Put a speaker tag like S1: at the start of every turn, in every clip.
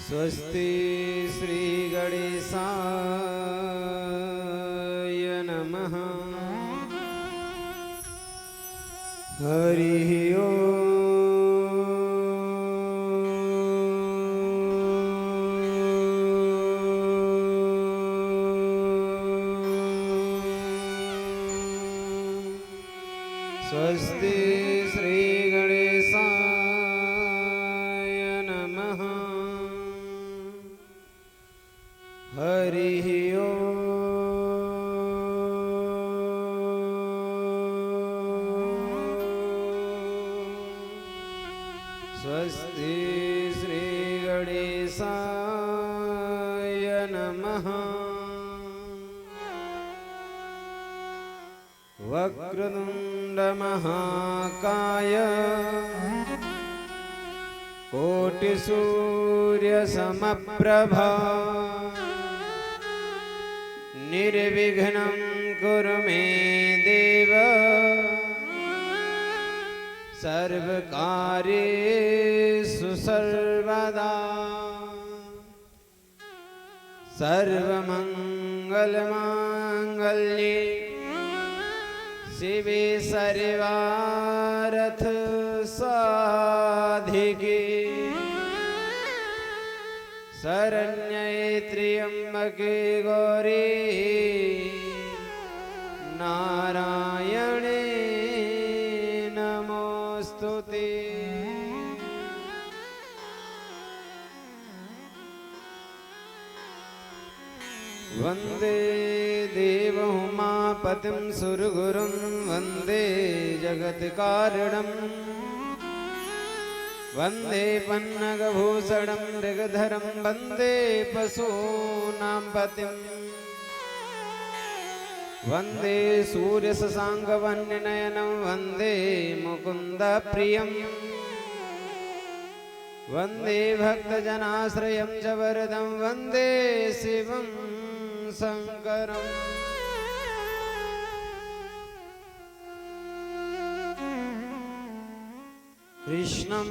S1: स्वस्ति श्री गणेशाय नमः। हरि ओम। स्वस्ति श्री गणेशाय नमः। हरि ओम। स्वस्ति श्री गणेशाय नमः। वक्रतुंड महाकाय कोटिसूर्य समप्रभा निर्विघ्नं कुरु मे देव सर्वकार्येषु सर्वदा। सर्वमंगलमांगल्ये शिवे सर्वार्थ साधिके शरण्ये त्र्यंबके गौरी नारायणे नमोस्तुते। वंदे देवोमापतिं सुरगुरुं वंदे जगत्कारणं वंदे पन्नगभूषणं मृगधरं वंदे पशूनां पतिं वंदे सूर्यशशाङ्कवन्यनयनं वंदे मुकुन्दप्रियं वंदे भक्तजनाश्रयं च वरदं वंदे शिवं शंकरम्। कृष्णं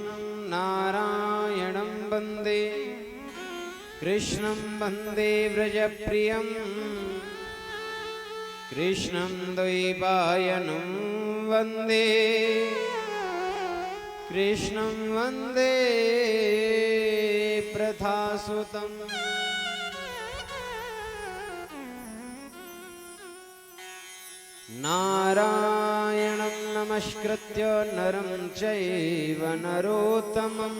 S1: नारायणं वंदे कृष्णं वंदे व्रजप्रियं कृष्णं द्वैपायनं वंदे कृष्णं वंदे प्रथासुतम्। नारायणं नमस्कृत्य नरं चैव नरोत्तमं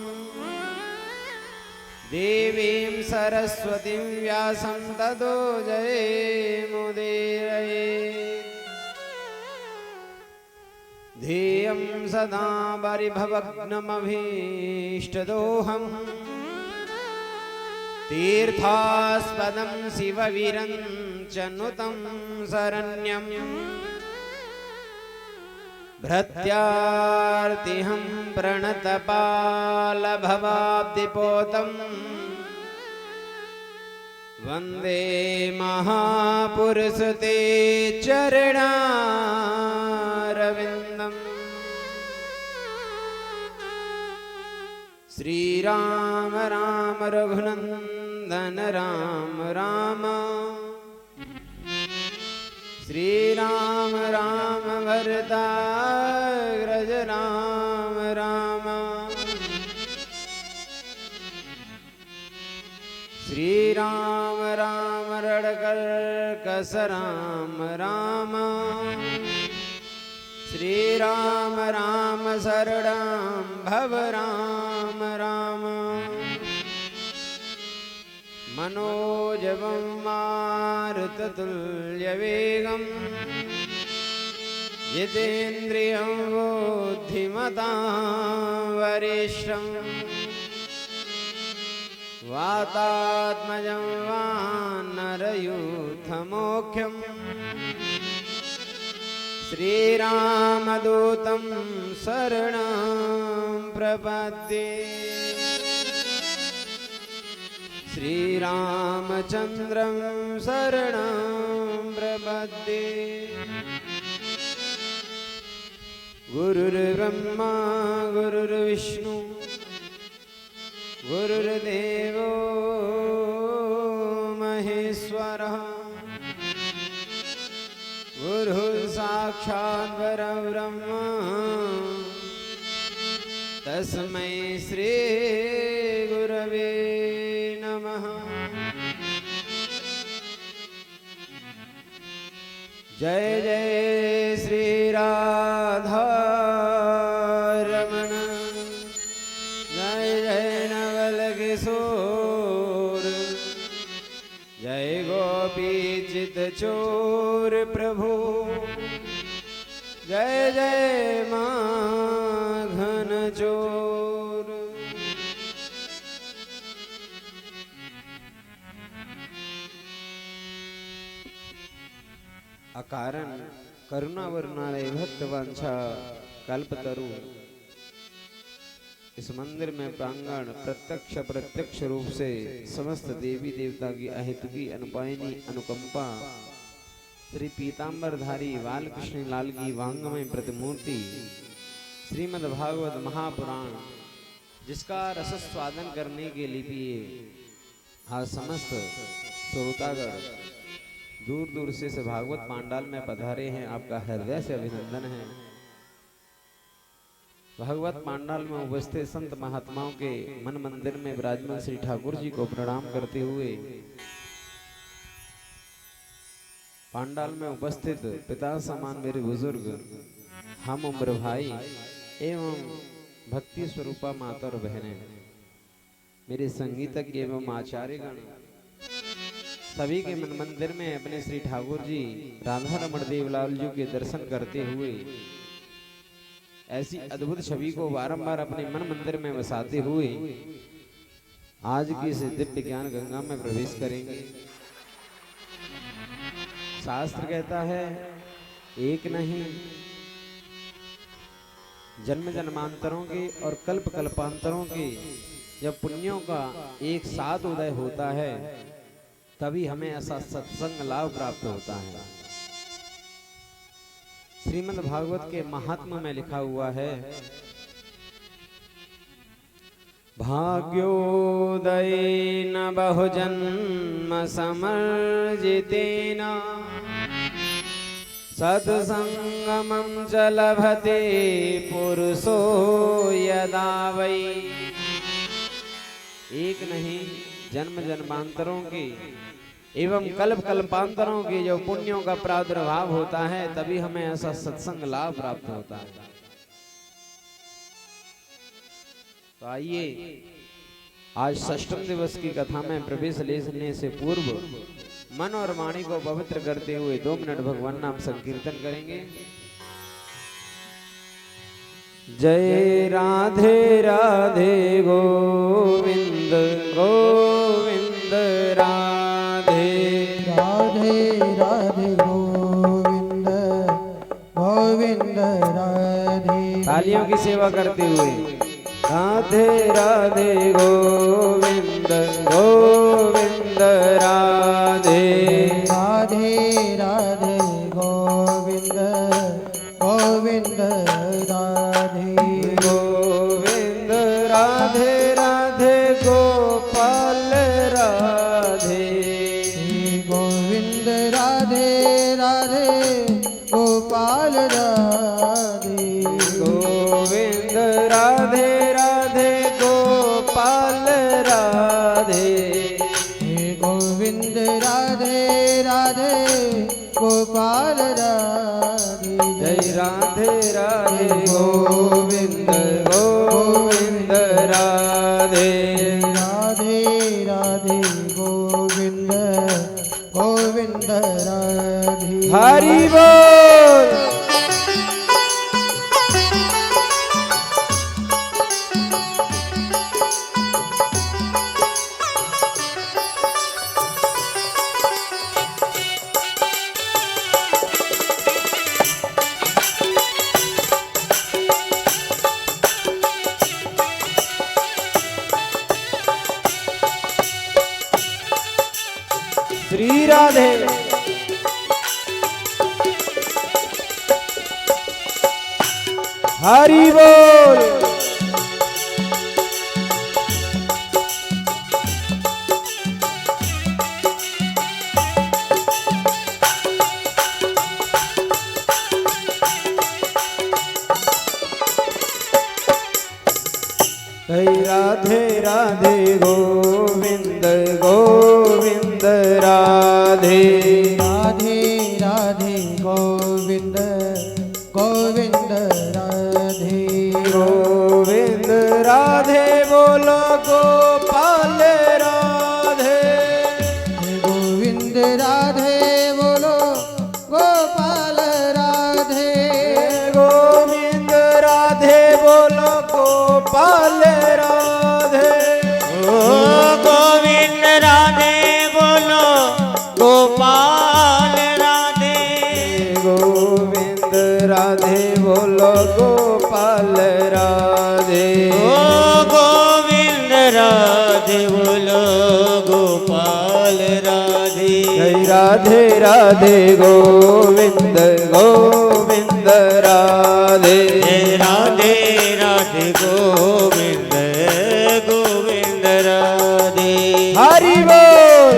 S1: देवीं सरस्वतीं व्यासं ततो जयमुदीरयेत्। ध्येयं सदा परिभवग्नमभीष्टदोहम् तीर्थास्पदं शिवविरञ्चनुतं शरण्यं भृत्यार्तिहं प्रणतपालभवाब्धिपोतं वन्दे महापुरुषते चरणारविन्दम्। श्रीराम राम रघुनंदन राम राम श्रीराम राम भरताग्रज राम राम श्रीराम राम रणकर्कश राम राम श्रीराम राम शरणं भव राम राम। मनोजवं मारुततुल्यवेगं जितेन्द्रियं बुद्धिमतां वरिष्ठं वातात्मजं वानरयूथमोख्यं श्रीरामदूतं शरणं प्रपद्ये। श्रीरामचन्द्रं शरणं प्रपद्ये। गुरुर्ब्रह्मा गुरुर्विष्णु गुरुर्देवो तस्मै श्री गुरवे नमः। जय जय श्री राधा रमण, जय जय नवल किशोर, जय गोपी चित चोर प्रभु, जय जय माखन चोर। अकारण करुणा वरुणालय भक्त वांछा कल्पतरु। इस मंदिर में प्रांगण प्रत्यक्ष रूप से समस्त देवी देवता की अहेतुकी अनुपायनी अनुकंपा श्री पीतांबरधारी बालकृष्ण लाल की वांगमय प्रतिमूर्ति श्रीमद् भागवत महापुराण, जिसका रस स्वादन करने के लिए आज समस्त श्रोतागण दूर दूर से इस भागवत पांडाल में पधारे हैं। आपका हृदय से अभिनंदन है। भागवत पांडाल में उपस्थित संत महात्माओं के मन मंदिर में विराजमान श्री ठाकुर जी को प्रणाम करते हुए पांडाल में उपस्थित पिता समान मेरे बुजुर्ग, हम उम्र भाई एवं भक्ति स्वरूपा माता और बहनें, मेरे संगीतज्ञ एवं आचार्यगण, सभी के मन मंदिर में अपने श्री ठाकुर जी राधा रमण देवलाल जी के दर्शन करते हुए ऐसी अद्भुत छवि को बारंबार अपने मन मंदिर में बसाते हुए आज की इस दिव्य ज्ञान गंगा में प्रवेश करेंगे। शास्त्र कहता है एक नहीं जन्म जन्मांतरों के और कल्प कल्पांतरों के जब पुण्यों का एक साथ उदय होता है तभी हमें ऐसा सत्संग लाभ प्राप्त होता है। श्रीमद् भागवत के महात्मा में लिखा हुआ है, भाग्योदयेन बहुजन्म समर्जितेन सत्संगमं च लभते पुरुषो यदा वै। एक नहीं जन्म जन्मांतरों के एवं कल्प कल्पांतरों के जो पुण्यों का प्रादुर्भाव होता है तभी हमें ऐसा सत्संग लाभ प्राप्त होता है। तो आइए आज षष्ठम दिवस की कथा में प्रवेश लेने से पूर्व मन और वाणी को पवित्र करते हुए 2 मिनट भगवान नाम संकीर्तन करेंगे। जय राधे राधे गोविंद गोविंद राधे
S2: राधे राधे गोविंद गोविंद राधे।
S1: तालियों की सेवा करते हुए राधे राधे गोविंद गोविंद राधे
S2: राधे राधे गोविंद गोविंद राधे
S1: गोविंद राधे राधे गोपाल राधे
S2: गोविंद राधे राधे गोपाल राधे
S1: गोविंद राधे राधे गोपाल राधे
S2: गोविंद राधे राधे गोपाल राधे।
S1: जय राधे राधे गोविंद गोविंद राधे
S2: राधे राधे गोविंद गोविंद राधे।
S1: हरि बोल। श्री राधे हरि बोल। राधे राधे गोविंद गोविंद राधे
S2: राधे राधे गोविंद गोविंद राधे
S1: गोविंद राधे बोलो गोपाल राधे
S2: गोविंद राधे बोलो गोपाल राधे
S1: गोविंद राधे बोलो गोपाल राधे
S3: ओ गोविंद राधे बोलो गोपाल राधे
S1: गोविंद राधे बोलो गोपाल राधे
S3: ओ गोविंद राधे बोलो गोपाल राधे
S1: जय राधे राधे गोविंद गोविंद राधे
S3: जय राधे राधे गोविंद गोविंद राधे
S1: हरि बोल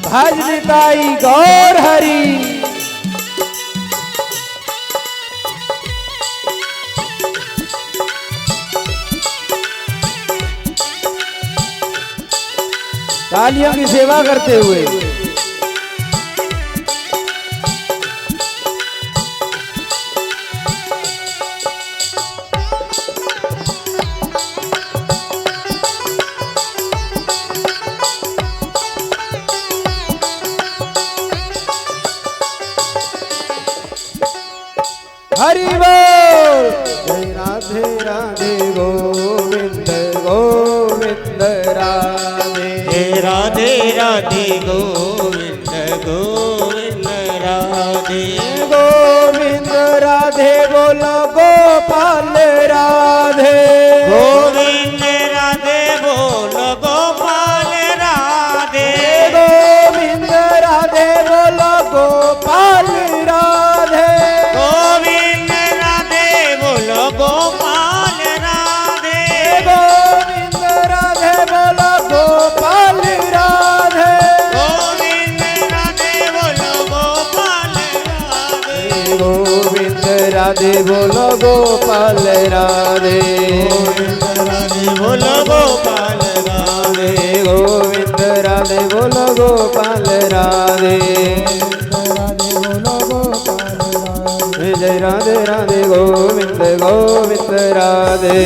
S1: भजनिताई गौर हरि तालियों की सेवा करते हुए हरि बोल जय राधे राधे गोविंद गोविंद राधे
S3: जय राधे राधे गोविंद गोविंद राधे
S1: गोविंद राधे बोलो गोपाल राधे
S3: गोविंद राधे बोलो गोपाल राधे
S1: गोविंद राधे बोलो गोपाल राधे
S3: गोविंद राधे बोलो गोपाल राधे
S1: गोविंद राधे बोलो गोपाल राधे
S3: गोविंद राधे बोलो गोपाल राधे
S1: गोविंद राधे बोलो गोपाल राधे
S3: गोविंद राधे बोलो गोपाल राधे
S1: गोविंद राधे बोलो गोपाल राधे
S2: राधे बोलो गोपाल राधे
S1: जय राधे राधे गोविंद गोविंद राधे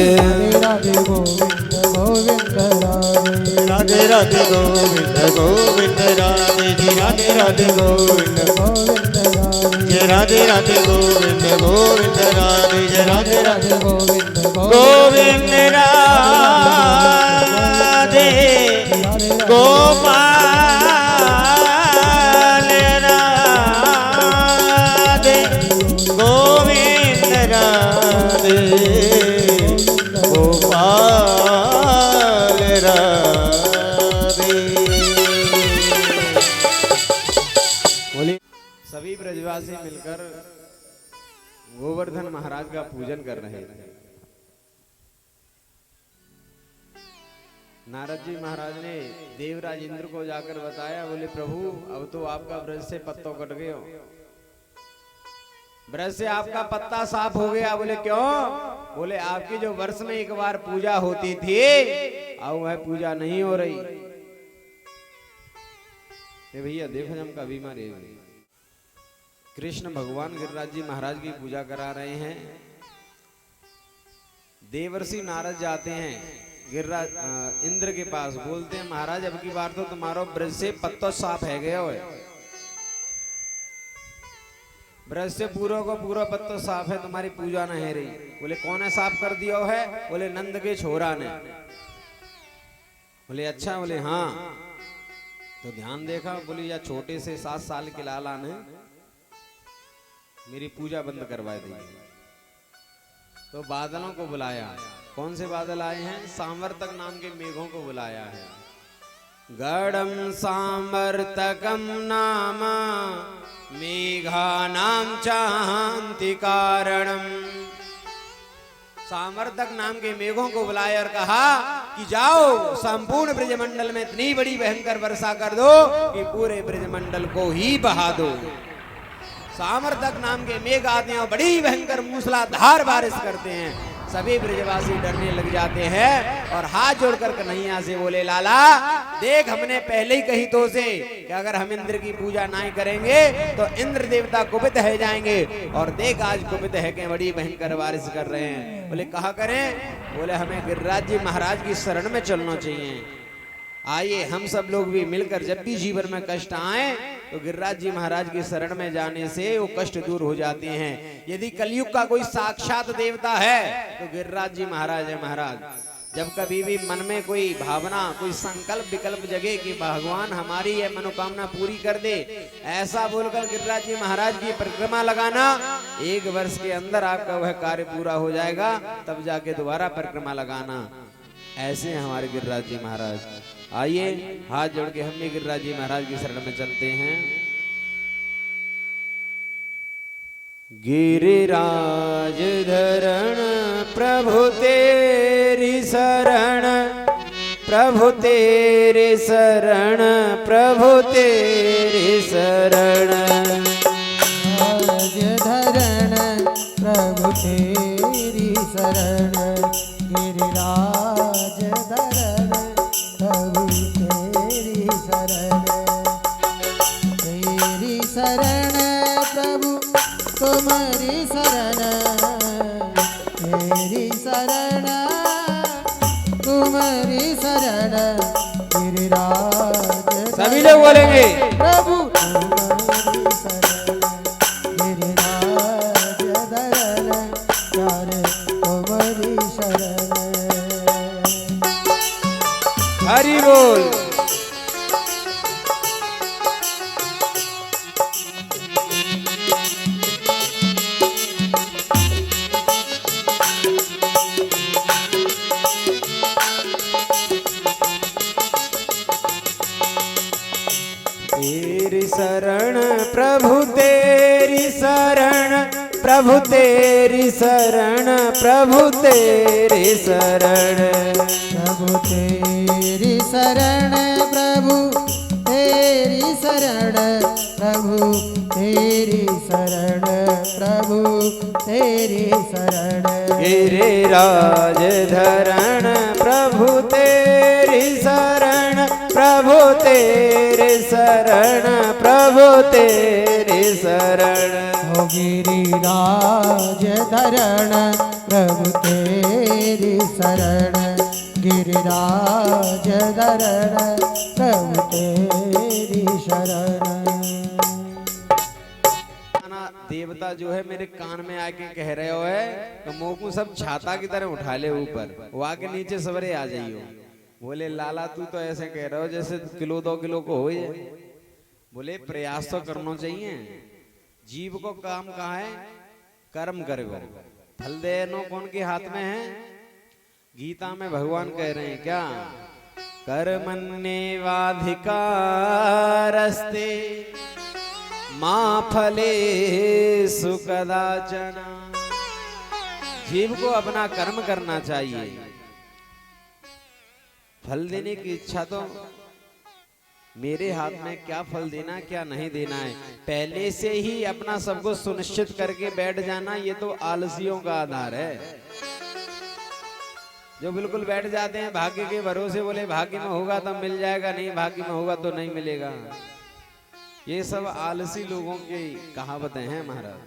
S2: राधे गोविंद गोविंद राधे
S3: राधे राधे गोविंद गोविंद राधे जी राधे राधे गोविंद
S2: गोविंद राधे
S3: जय राधे राधे गोविंद गोविंद राधे जय राधे राधे
S2: राधे गोविंद
S3: गोविंद राधे गोपाल राधे गोविंद राधे गोपाल राधे
S1: बोलिए सभी ब्रजवासी मिलकर गोवर्धन महाराज का पूजन कर रहे थे। नारद जी महाराज ने देवराज इंद्र को जाकर बताया, बोले प्रभु अब तो आपका ब्रज से पत्तों कट गए हो, ब्रज से आपका पत्ता साफ हो गया। बोले क्यों? बोले आपकी जो वर्ष में एक बार पूजा होती थी अब वह पूजा नहीं हो रही। भैया देखो हम का बीमार है। कृष्ण भगवान गिरिराज जी महाराज की पूजा करा रहे हैं। देवर्षि नारद जाते हैं गिरिराज इंद्र के पास, बोलते हैं महाराज अब की बार तो तुम्हारो ब्रज से पत्तो साफ है गया हो, ब्रज से पूरा को पूरा पत्तो साफ है, तुम्हारी पूजा न है रही। बोले कौन है साफ कर दिया है? बोले नंद के छोरा ने। बोले अच्छा? बोले हाँ। तो ध्यान देखा, बोले या छोटे से 7 साल के लाला ने मेरी पूजा बंद करवा दी। तो बादलों को बुलाया। कौन से बादल आए हैं? सांवर्तक नाम के मेघों को बुलाया है। गड़म सांवर्तकम नाम मेघानां चान्ति कारणम। सांवर्तक नाम के मेघों को बुलाया और कहा कि जाओ संपूर्ण ब्रजमंडल में इतनी बड़ी भयंकर वर्षा कर दो कि पूरे ब्रजमंडल को ही बहा दो। सांवर्तक नाम के मेघ आते हैं और बड़ी भयंकर मूसलाधार बारिश करते हैं। सभी ब्रजवासी डरने लग जाते हैं और हाथ जोड़कर कन्हैया से बोले, लाला देख हमने पहले ही कही तो से कि अगर हम इंद्र की पूजा नहीं करेंगे तो इंद्र देवता कुपित है जाएंगे, और देख आज कुपित है के बड़ी भयंकर बारिश कर रहे हैं। बोले कहा करें? बोले हमें गिरिराज जी महाराज की शरण में चलना चाहिए। आइए हम सब लोग भी मिलकर जब भी जीवन में कष्ट आए तो गिरिराज जी महाराज की शरण में जाने से वो कष्ट दूर हो जाते हैं। यदि कलयुग का कोई साक्षात देवता है तो गिरिराज जी महाराज है। महाराज जब कभी भी मन में कोई भावना, कोई संकल्प विकल्प जगे कि भगवान हमारी ये मनोकामना पूरी कर दे, ऐसा बोलकर गिरिराज जी महाराज की परिक्रमा लगाना, 1 वर्ष के अंदर आपका वह कार्य पूरा हो जाएगा, तब जाके दोबारा परिक्रमा लगाना। ऐसे हैं हमारे गिरिराज जी महाराज। आइए हाथ जोड़ के हम भी गिरिराज जी महाराज की शरण में चलते हैं। गिरिराज धरण प्रभु तेरी शरण, प्रभु तेरी शरण, प्रभु तेरी शरण।
S2: राज धरण प्रभु तेरी शरण, गिरिराज धरण प्रभु तेरी शरण। तेरी शरण प्रभु तुम्हारी शरण, तेरी शरण तुम्हारी शरण, गिरिराज
S1: सभी लोग बोलेंगे
S2: प्रभु तुम्हारी शरण, गिरिराज धरण प्यारे तुम्हारी शरण।
S1: हरि बोल। तेरी शरण प्रभु तेरी शरण, प्रभु तेरी शरण, प्रभु तेरी शरण।
S2: प्रभु तेरी शरण, प्रभु तेरी शरण, प्रभु तेरी शरण, प्रभु तेरी शरण।
S1: गिरिराज धरण प्रभु तेरी शरण, प्रभु तेरी शरण, प्रभु तेरी शरण।
S2: ओ गिरिराज धरण प्रभु तेरी शरण, गिरिराज धरण प्रभु तेरी शरण।
S1: देवता जो है मेरे कान में आके कह रहे हो है तो मुंह को सब छाता की तरह उठा ले ऊपर, वो आके नीचे सवरे आ जाइयो। बोले लाला तू तो ऐसे कह रहे हो जैसे किलो 2 किलो को हो जाए। बोले प्रयास तो करना चाहिए। जीव को काम कहा है? कर्म करेगो, फल देनो कौन के हाथ में है? गीता में भगवान कह रहे हैं क्या? कर्मण्येवाधिकारस्ते मा फलेषु कदाचन। जीव को अपना कर्म करना चाहिए, फल देने की इच्छा तो मेरे हाथ में, क्या फल देना क्या नहीं देना है पहले से ही अपना सब कुछ सुनिश्चित करके बैठ जाना, ये तो आलसियों का आधार है। जो बिल्कुल बैठ जाते हैं भाग्य के भरोसे, बोले भाग्य में होगा तब मिल जाएगा, नहीं भाग्य में होगा तो नहीं मिलेगा। ये सब आलसी लोगों की कहावतें हैं महाराज।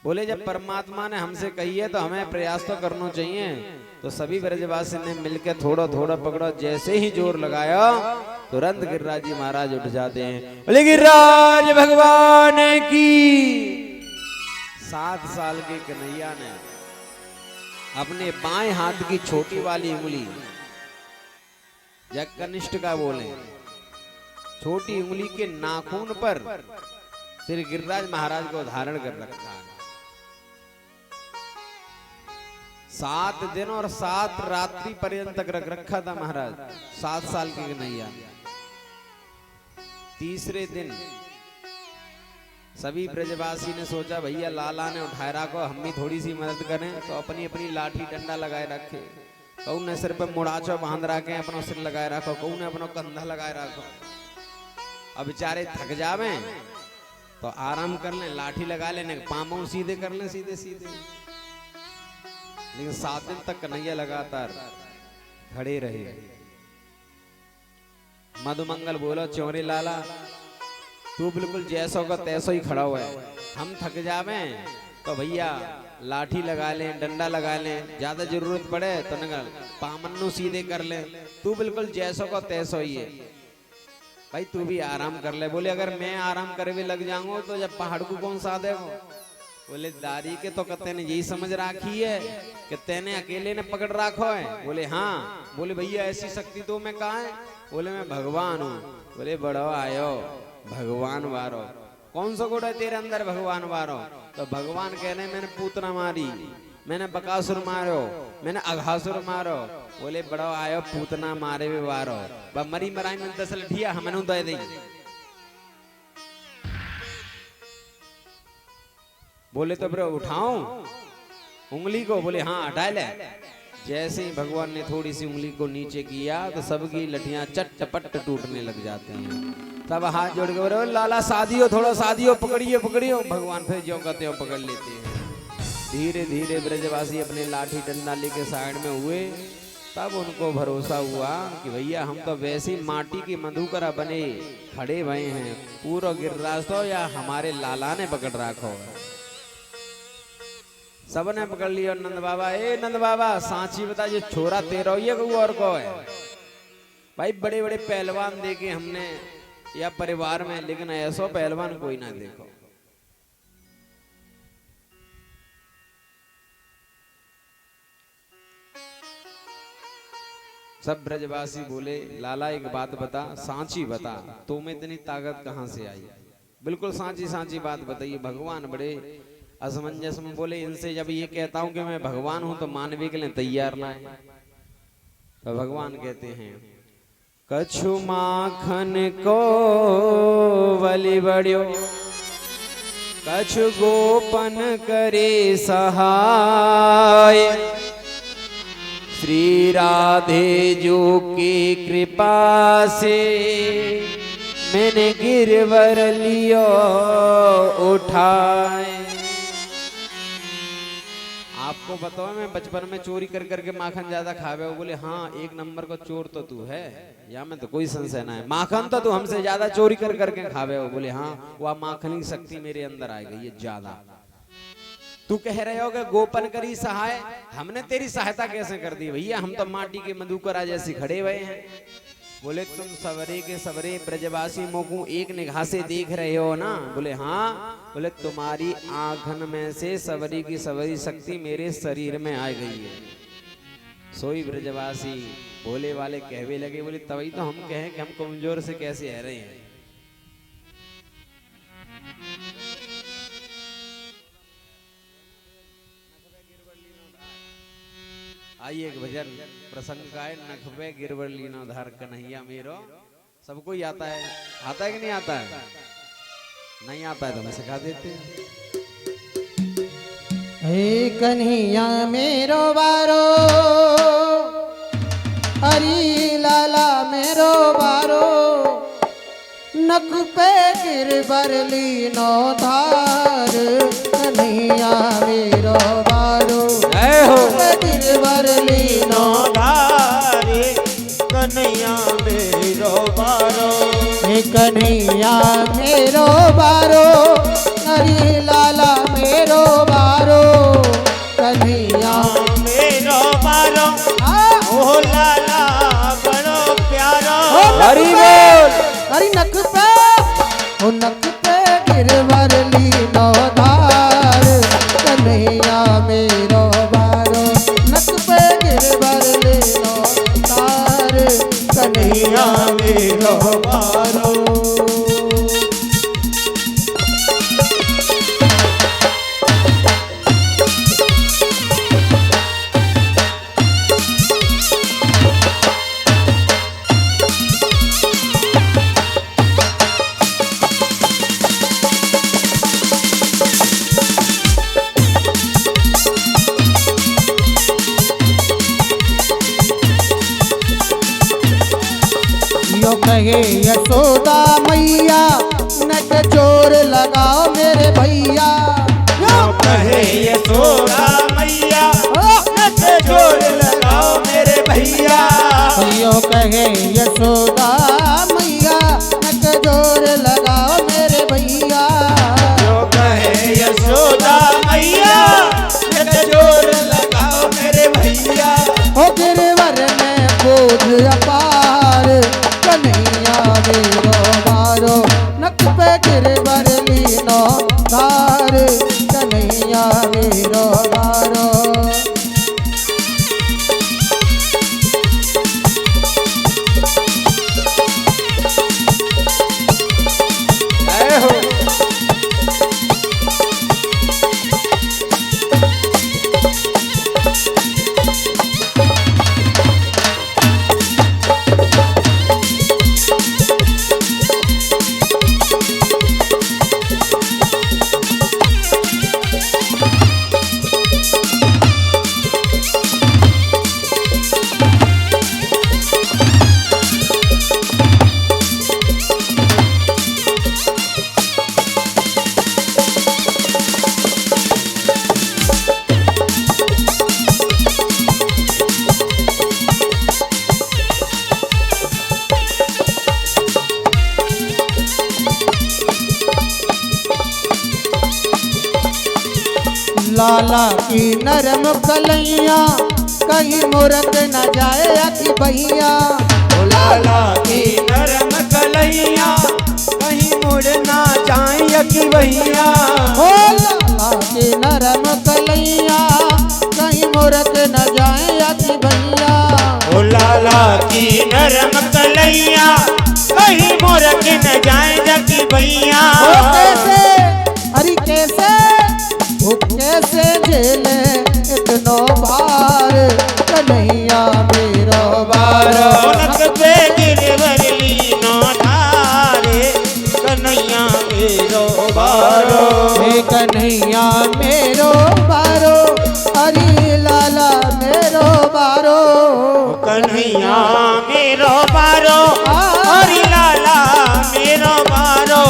S1: बोले जब परमात्मा ने हमसे कही है तो हमें प्रयास तो करना चाहिए। तो सभी ब्रजवासी ने मिलकर थोड़ा थोड़ा पकड़ा, जैसे ही जोर लगाया तुरंत गिरिराज जी महाराज उठ जाते हैं। बोले गिरिराज भगवान की। 7 साल के कन्हैया ने अपने बाएं हाथ की छोटी वाली उंगली, जब कनिष्ठ का बोले, छोटी उंगली के नाखून पर श्री गिरिराज महाराज को धारण कर रखा है। 7 दिन और 7 रात्रि पर्यंत तक रख रखा था महाराज। 7 साल की कन्हैया। तीसरे दिन सभी ब्रजवासी ने सोचा भैया लाला ने उठाए रखो, हम भी थोड़ी सी मदद करें। तो अपनी अपनी लाठी डंडा लगाए रखे, कौन ने सिर पे मुड़ाचो बांध रखे, अपना सिर लगाए रखो, कौन ने अपना कंधा लगाए रखो। अब बेचारे थक जावे तो आराम कर लें, लाठी लगा लेने, पाँव सीधे कर लें, सीधे सीधे। लेकिन 7 दिन तक कन्हैया लगातार खड़े रहे। मधुमंगल बोलो, चौरे लाला तू बिल्कुल जैसो का तैसो ही खड़ा हुआ है। हम थक जावे तो भैया लाठी लगा लें, डंडा लगा लें, ज्यादा जरूरत पड़े तो नगर पामन्नू सीधे कर ले। तू बिल्कुल जैसो का तैसो ही है भाई, तू भी आराम कर ले। बोले अगर मैं आराम करे भी लग जाऊंगा तो जब पहाड़ को कौन सा देगा। बोले दारी के तो कहते ने यही समझ राखी है कि तेने अकेले ने पकड़ राखो है। बोले हाँ। बोले भैया ऐसी शक्ति तो मैं कहा है। बोले मैं भगवान हूँ। बोले बड़ो आयो भगवान वारो, कौन सा गुण है तेरे अंदर भगवान वारो। तो भगवान कह रहे मैंने पूतना मारी, मैंने बकासुर मारो, मैंने अघासुर मारो। बोले बड़ो आयो पूतना मारे भी वारो, मरी मराई में 10 लठिया हमने दे दी। बोले तो ब्रो उठाऊं उंगली को। बोले हाँ हटा ले। जैसे ही भगवान ने थोड़ी सी उंगली को नीचे किया तो सबकी लठियां चट-पट टूटने लग जाते हैं। तब हाथ जोड़ के बोले लाला शादियो, थोड़ा शादियो, पकड़ियो पकड़ियो। भगवान फिर जो कहते हो पकड़ लेते हैं। धीरे धीरे ब्रजवासी अपने लाठी डंडा लेके साइड में हुए। तब उनको भरोसा हुआ कि भैया हम तो वैसे ही माटी की मधुकरा बने खड़े हुए हैं, पूरा गिरिराज तो या हमारे लाला ने पकड़ रखा है। सबने पकड़ लिया। नंद बाबा, ए नंद बाबा सांची बता, जो छोरा तेरा ही है और को है। भाई बड़े बड़े पहलवान देखे हमने या परिवार में, लेकिन ऐसा पहलवान कोई ना देखो। सब ब्रजवासी बोले लाला एक बात बता, सांची बता, तुम्हें इतनी ताकत कहां से आई। बिल्कुल सांची सांची बात बताइए। भगवान बड़े असमंजस में बोले इनसे जब ये कहता हूं कि मैं भगवान हूं तो मानवे के लिए तैयार ना है। तो भगवान कहते हैं कछु माखन को बलि बड़ियो, कछु गोपन करे सहाय। श्री राधे जो की कृपा से मैंने गिरवर लियो उठाए। आपको बताओ मैं बचपन में चोरी कर करके माखन ज्यादा खावे। बोले हाँ 1 नंबर का चोर तो तू है, या में तो कोई संशय ना है। माखन तो तू हमसे ज्यादा चोरी कर करके खावे हो। बोले हाँ वह माखन की शक्ति मेरे अंदर आ गई है ज्यादा। तू कह रहे हो कि गोपन करी सहाय, हमने तेरी सहायता कैसे कर दी भैया, हम तो माटी के मधुकरा जैसे खड़े हुए हैं। बोले तुम सवरे के सवरे ब्रजवासी मोकू एक निगाह से देख रहे हो ना। बोले हाँ। बोले तुम्हारी आंखन में से सवरी की सवरी शक्ति मेरे शरीर में आ गई है। सोई ब्रजवासी भोले वाले कहवे लगे। बोले तभी तो हम कहें कि हम कमजोर से कैसे रह रहे हैं। आइए एक भजन प्रसंग का है, नखबे गिरवर लीनो धार कन्हैया मेरो। सबको ही आता है, आता है कि नहीं आता है? नहीं आता है तो मैं सिखा देते हैं।
S2: हे कन्हैया मेरो बारो, हरी लाला मेरो बारो, नख पे गिरवर लीनो धार कन्हैया मेरो बारो।
S1: जय हो।
S2: गिरवर लीनो
S3: धारे कन्हैया मेरो बारो।
S2: हे कन्हैया मेरो बारो, हरी लाला मेरो बारो। कन्हैया
S3: मेरो बारो, ओ लाला बड़ो प्यारो।
S1: हरि बोल।
S2: हरी नख पे, ओ नख पे गिरवर लीनो धार कन्हैया मेरो बारो। नख पे गिरवर लीनो धार कन्हैया मेरो बारो। यो कहे यशोदा मैया नट चोर लगा लाला की नरम कलैया कहीं मुरक न जाए अखी भैया।
S1: ओ लाला की नरम कलैया कहीं मुड़ ना जाए कि भैया।
S2: ओ लाला की नरम कलैया कहीं मुरक न जाए अखी भैया।
S3: ओ लाला की नरम कलैया कहीं मुरक न जाए जकी भैया।
S2: ओ कैसे अरे कैसे वो कैसे झेले इतनो भार कन्हैया मेरो बारो।
S3: नक पे गिरवरली नो धारे कन्हैया मेरो बारो।
S2: हे कन्हैया मेरो बारो अरे लाला मेरो बारो।
S3: कन्हैया मेरो बारो हरि लाला मेरो बारो।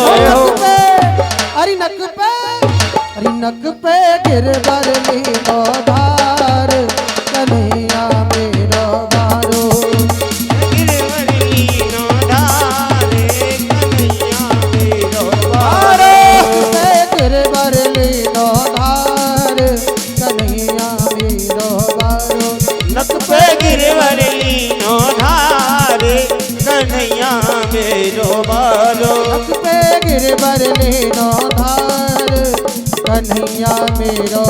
S2: अरे नक पे गिरवर लीनो धार कन्हैया मेरो बारो।
S3: गिरवरली नो धारे कन्हैया मेरो बारो।
S2: गिरवर लीनो धार कन्हैया मेरो बारो।
S3: नक पे गिरवरली नो धारे कन्हैया मेरो बारो।
S2: नक पे गिरवर लीनो धार कन्हैया मेरो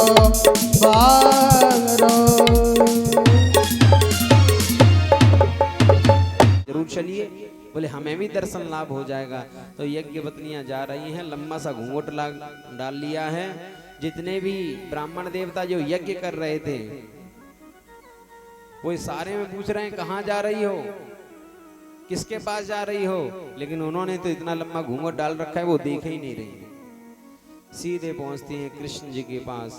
S2: बारो।
S1: जरूर चलिए, बोले हमें भी दर्शन लाभ हो जाएगा। तो यज्ञ पत्नियां जा रही हैं, लंबा सा घूंघट डाल लिया है। जितने भी ब्राह्मण देवता जो यज्ञ कर रहे थे वो सारे में पूछ रहे हैं कहाँ जा रही हो, किसके पास जा रही हो। लेकिन उन्होंने तो इतना लंबा घूंघट डाल रखा है वो देख ही नहीं रही। सीधे पहुंचती हैं कृष्ण जी के पास।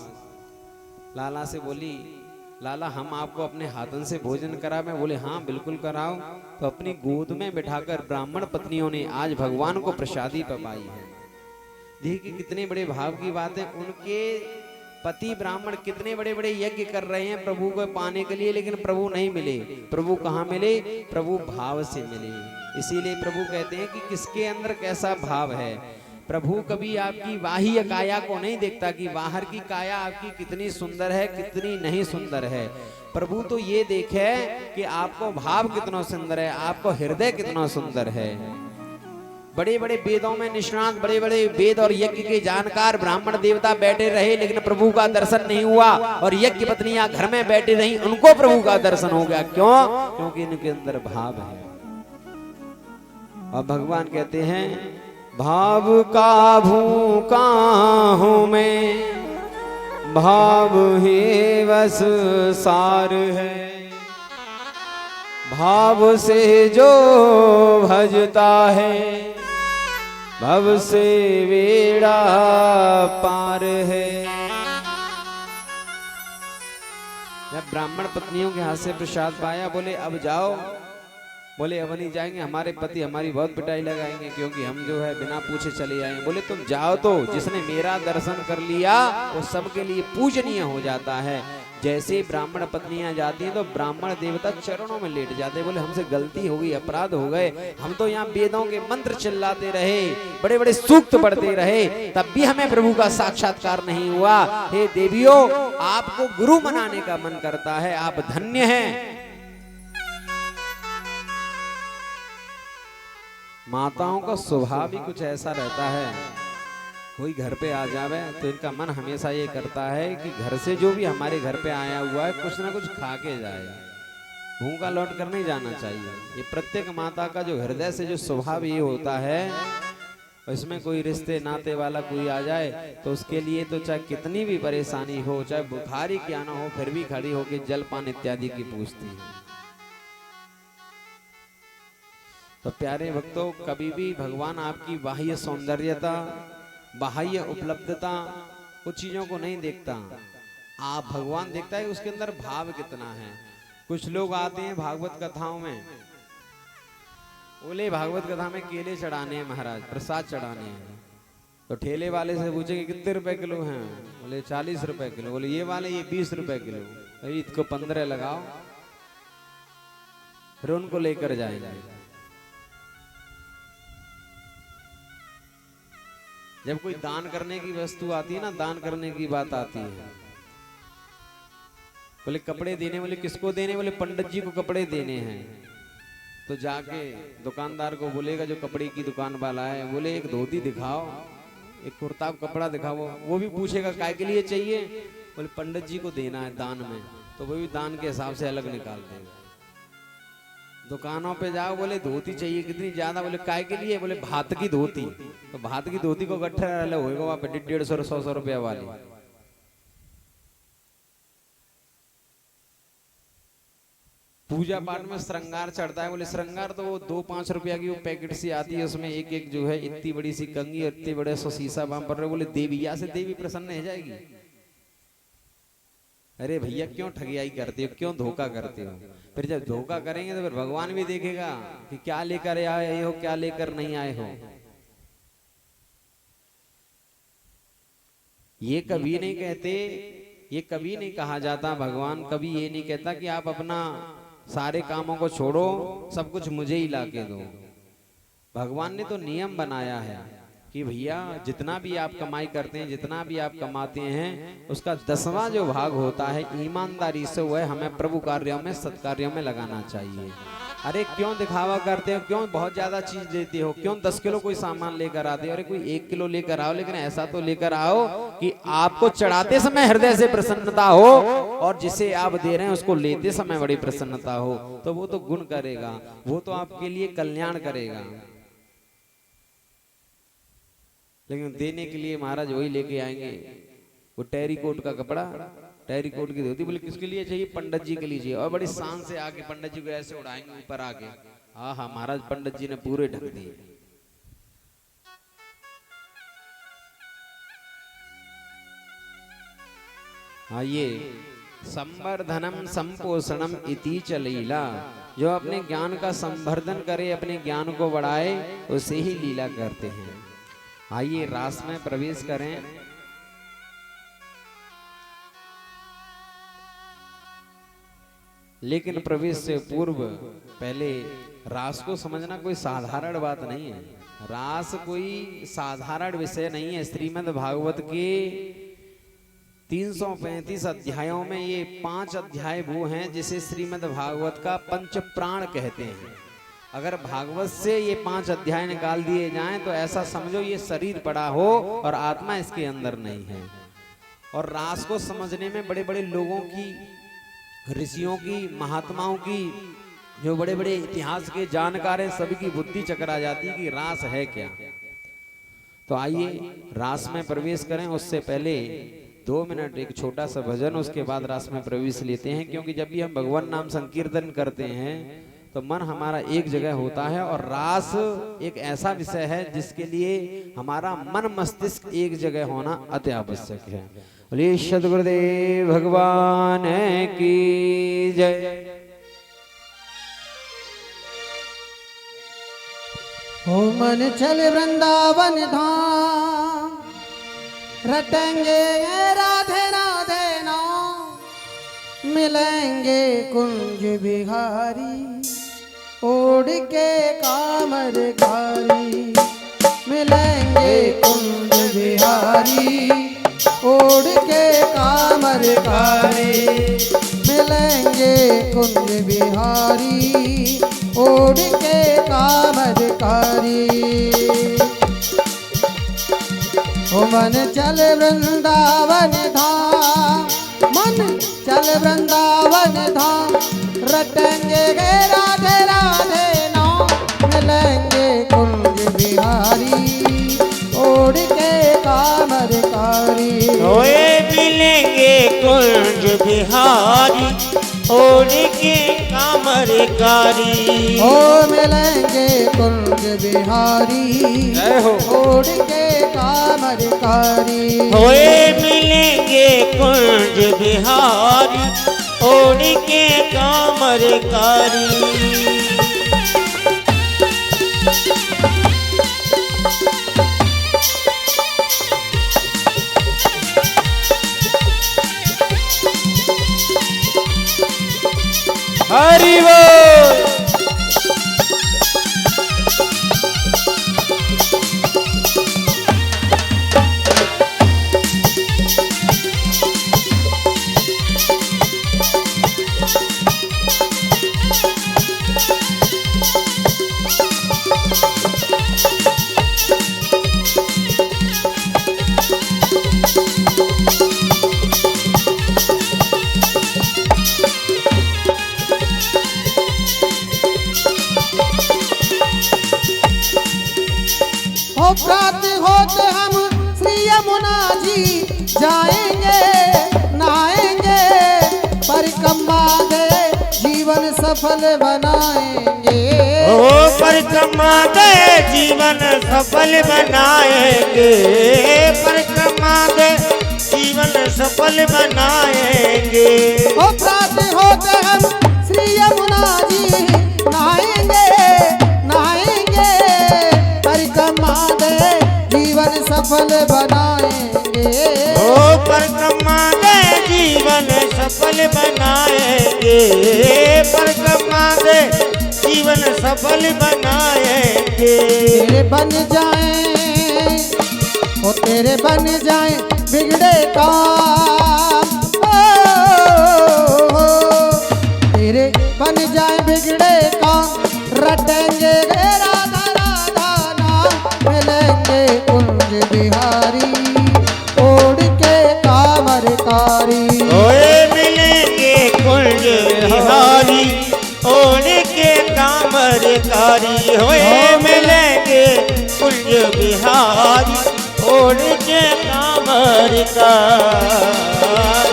S1: लाला से बोली, लाला हम आपको अपने हाथों से भोजन करावें। बोले हाँ बिल्कुल कराओ। तो अपनी गोद में बिठाकर ब्राह्मण पत्नियों ने आज भगवान को प्रसादी पपाई है। देखिए कितने बड़े भाव की बात है। उनके पति ब्राह्मण कितने बड़े बड़े यज्ञ कर रहे हैं प्रभु को पाने के लिए, लेकिन प्रभु नहीं मिले। प्रभु कहाँ मिले? प्रभु भाव से मिले। इसीलिए प्रभु कहते हैं कि किसके अंदर कैसा भाव है। प्रभु कभी आपकी बाह्य काया को नहीं देखता कि बाहर की काया आपकी कितनी सुंदर है कितनी नहीं सुंदर है। प्रभु तो ये देखे कि आपको भाव कितना सुंदर है, आपको हृदय कितना सुंदर है। बड़े बड़े वेदों में निष्णात, बड़े बड़े वेद और यज्ञ के जानकार ब्राह्मण देवता बैठे रहे, लेकिन प्रभु का दर्शन नहीं हुआ। और यज्ञ पत्नियां घर में बैठी रही, उनको प्रभु का दर्शन हो गया। क्यों? क्योंकि इनके अंदर भाव है। और भगवान कहते हैं भाव का भूखा हूं मैं, भाव ही बस सार है। भाव से जो भजता है भव से बेड़ा पार है। जब ब्राह्मण पत्नियों के हाथ से प्रसाद पाया, बोले अब जाओ। बोले अब नहीं जाएंगे, हमारे पति हमारी बहुत पिटाई लगाएंगे क्योंकि हम जो है बिना पूछे चले आए। बोले तुम जाओ, तो जिसने मेरा दर्शन कर लिया वो सबके लिए पूजनीय हो जाता है। जैसे ब्राह्मण पत्नियां जाती हैं तो ब्राह्मण देवता चरणों में लेट जाते। बोले हमसे गलती हो गई, अपराध हो गए, हम तो यहाँ वेदों के मंत्र चिल्लाते रहे, बड़े बड़े सूक्त पढ़ते रहे, तब भी हमें प्रभु का साक्षात्कार नहीं हुआ। हे देवियों, आपको गुरु मनाने का मन करता है, आप धन्य हैं। माताओं का स्वभाव भी कुछ ऐसा रहता है, कोई घर पे आ जावे तो इनका मन हमेशा ये करता है कि घर से जो भी हमारे घर पे आया हुआ है कुछ ना कुछ खा के जाए, भूखा लौट कर नहीं जाना चाहिए। ये प्रत्येक माता का जो हृदय से जो स्वभाव ये होता है, इसमें कोई रिश्ते नाते वाला कोई आ जाए तो उसके लिए तो चाहे कितनी भी परेशानी हो, चाहे बुखारी क्या ना हो, फिर भी खड़ी होकर जलपान इत्यादि की पूछती है। तो प्यारे भक्तों, कभी भी भगवान आपकी बाह्य सौंदर्यता, बाह्य उपलब्धता, कुछ चीजों को नहीं देखता। आप भगवान देखता है उसके अंदर भाव कितना है। कुछ लोग आते हैं भागवत कथाओं में, बोले भागवत कथा में केले चढ़ाने हैं महाराज, प्रसाद चढ़ाने हैं। तो ठेले वाले से पूछे कि कितने रुपए किलो हैं? बोले 40 रुपए किलो। बोले ये वाले ये 20 रुपए किलो। अरे इसको 15 लगाओ, फिर उनको लेकर जाएंगे। जब कोई दान करने की वस्तु आती है ना, दान करने की बात आती है, बोले कपड़े देने, बोले किसको देने, बोले पंडित जी को कपड़े देने हैं। तो जाके दुकानदार को बोलेगा जो कपड़े की दुकान वाला है, बोले एक धोती दिखाओ, एक कुर्ता कपड़ा दिखाओ। वो भी पूछेगा काय के लिए चाहिए, बोले पंडित जी को देना है दान में। तो वो भी दान के हिसाब से अलग निकाल देगा। दुकानों पे जाओ, बोले धोती चाहिए कितनी ज्यादा, बोले काय के लिए, बोले भात की धोती। तो भात की धोती को गट्ठा होगा वहां पे 150-100 रुपया वाली। पूजा पाठ में श्रृंगार चढ़ता है, बोले श्रृंगार तो वो 2-5 रुपया की वो पैकेट सी आती है, उसमें एक एक जो है इतनी बड़ी सी कंगी और इतने बड़े सो शीशा बाम पर रहे। बोले देविया से देवी प्रसन्न हो जाएगी। अरे भैया क्यों ठगियाई करते हो, क्यों धोखा करते हो? फिर जब धोखा करेंगे तो फिर भगवान भी देखेगा कि क्या लेकर आए हो, क्या लेकर नहीं आए हो। ये कभी नहीं कहते, ये कभी नहीं कहा जाता, भगवान कभी ये नहीं कहता कि आप अपना सारे कामों को छोड़ो, सब कुछ मुझे ही लाके दो। भगवान ने तो नियम बनाया है कि भैया जितना भी आप कमाई करते हैं, जितना भी आप कमाते हैं, उसका 10वां जो भाग होता है ईमानदारी से वह हमें प्रभु कार्यों में, सत्कार्यों में लगाना चाहिए। अरे क्यों दिखावा करते हो, क्यों बहुत ज्यादा चीज देते हो, क्यों 10 किलो कोई सामान लेकर आते हो? अरे कोई 1 किलो लेकर आओ, लेकिन ऐसा तो लेकर आओ कि आपको चढ़ाते समय हृदय से प्रसन्नता हो और जिसे आप दे रहे हैं उसको लेते समय बड़ी प्रसन्नता हो। तो वो तो गुण करेगा, वो तो आपके लिए कल्याण करेगा। लेकिन देने के लिए महाराज वही लेके आएंगे, वो टेरी कोट का कपड़ा, टेरी कोट की धोती। बोले किसके लिए चाहिए? पंडित जी के लिए चाहिए। और बड़ी शान से आके पंडित जी को ऐसे उड़ाएंगे ऊपर आके। हाँ हाँ महाराज पंडित जी ने पूरे ढक दिए। हाँ ये संवर्धनम संपोषणम इति च लीला, जो अपने ज्ञान का संवर्धन करे, अपने ज्ञान को बढ़ाए, उसे ही लीला करते हैं। आइए रास में प्रवेश करें। लेकिन प्रवेश से पूर्व पहले रास को समझना कोई साधारण बात नहीं है। रास कोई साधारण विषय नहीं है। श्रीमद् भागवत के 335 अध्यायों में ये 5 अध्याय वो हैं जिसे श्रीमद् भागवत का पंच प्राण कहते हैं। अगर भागवत से ये 5 अध्याय निकाल दिए जाएं तो ऐसा समझो ये शरीर पड़ा हो और आत्मा इसके अंदर नहीं है। और रास को समझने में बड़े बड़े लोगों की, ऋषियों की, महात्माओं की, जो बड़े बड़े इतिहास के जानकार हैं, सभी की बुद्धि चकरा जाती है कि रास है क्या। तो आइए रास में प्रवेश करें। उससे पहले 2 मिनट एक छोटा सा भजन, उसके बाद रास में प्रवेश लेते हैं। क्योंकि जब भी हम भगवान नाम संकीर्तन करते हैं तो मन हमारा एक जगह होता है, और रास एक ऐसा विषय है जिसके लिए हमारा मन मस्तिष्क एक जगह होना अति आवश्यक है। बोलिए सद्गुरुदेव भगवान की जय।
S2: हो मन चल वृंदावन धाम, रटेंगे राधे राधे नाम, मिलेंगे कुंज बिहारी, ओढ़ के कामरधारी। मिलेंगे कुंज बिहारी, ओढ़ के कामरधारी। मिलेंगे कुंज बिहारी, ओढ़ के कामरधारी। ओ मन चल वृंदावन धाम, मन चल वृंदावन धाम, रटेंगे गे राधे राधे नाम। मिलेंगे कुंज बिहारी, ओढ़ के कामरधारी।
S3: ओए मिलेंगे कुंज बिहारी, ओढ़ के कामरधारी।
S2: ओ मिलेंगे कुंज बिहारी, ओढ़ के कामरधारी।
S3: ओए मिलेंगे कुंज बिहारी, ओढ़ के कामरधारी। हरि बोल।
S2: प्रातः होते हम श्री यमुना जी जाएंगे नहाएंगे परिक्रमा दे जीवन सफल बनाएंगे।
S3: ओ परिक्रमा दे जीवन सफल बनाएंगे, परिक्रमा दे जीवन सफल बनाएंगे।
S2: ओ प्रातः होते हम श्री यमुना जी नहाएंगे नहाएंगे परिक्रमा दे जीवन सफल बनाएंगे।
S3: ओ परिक्रमा दे जीवन सफल बनाएंगे, परिक्रमा दे जीवन सफल बनाएंगे।
S2: तेरे बन जाए ओ तेरे बन जाए बिगड़े काम, ओ, तेरे बन जाए बिगड़े काम रटेंगे राधा राधा नाम मिलेंगे कुंज बिहारी ओढ़ के कामरकारी।
S3: ओए मिलेंगे कुंज बिहारी ओढ़ के कामरकारी, होए मिलेंगे कुंज बिहारी ओढ़ के कामरकारी।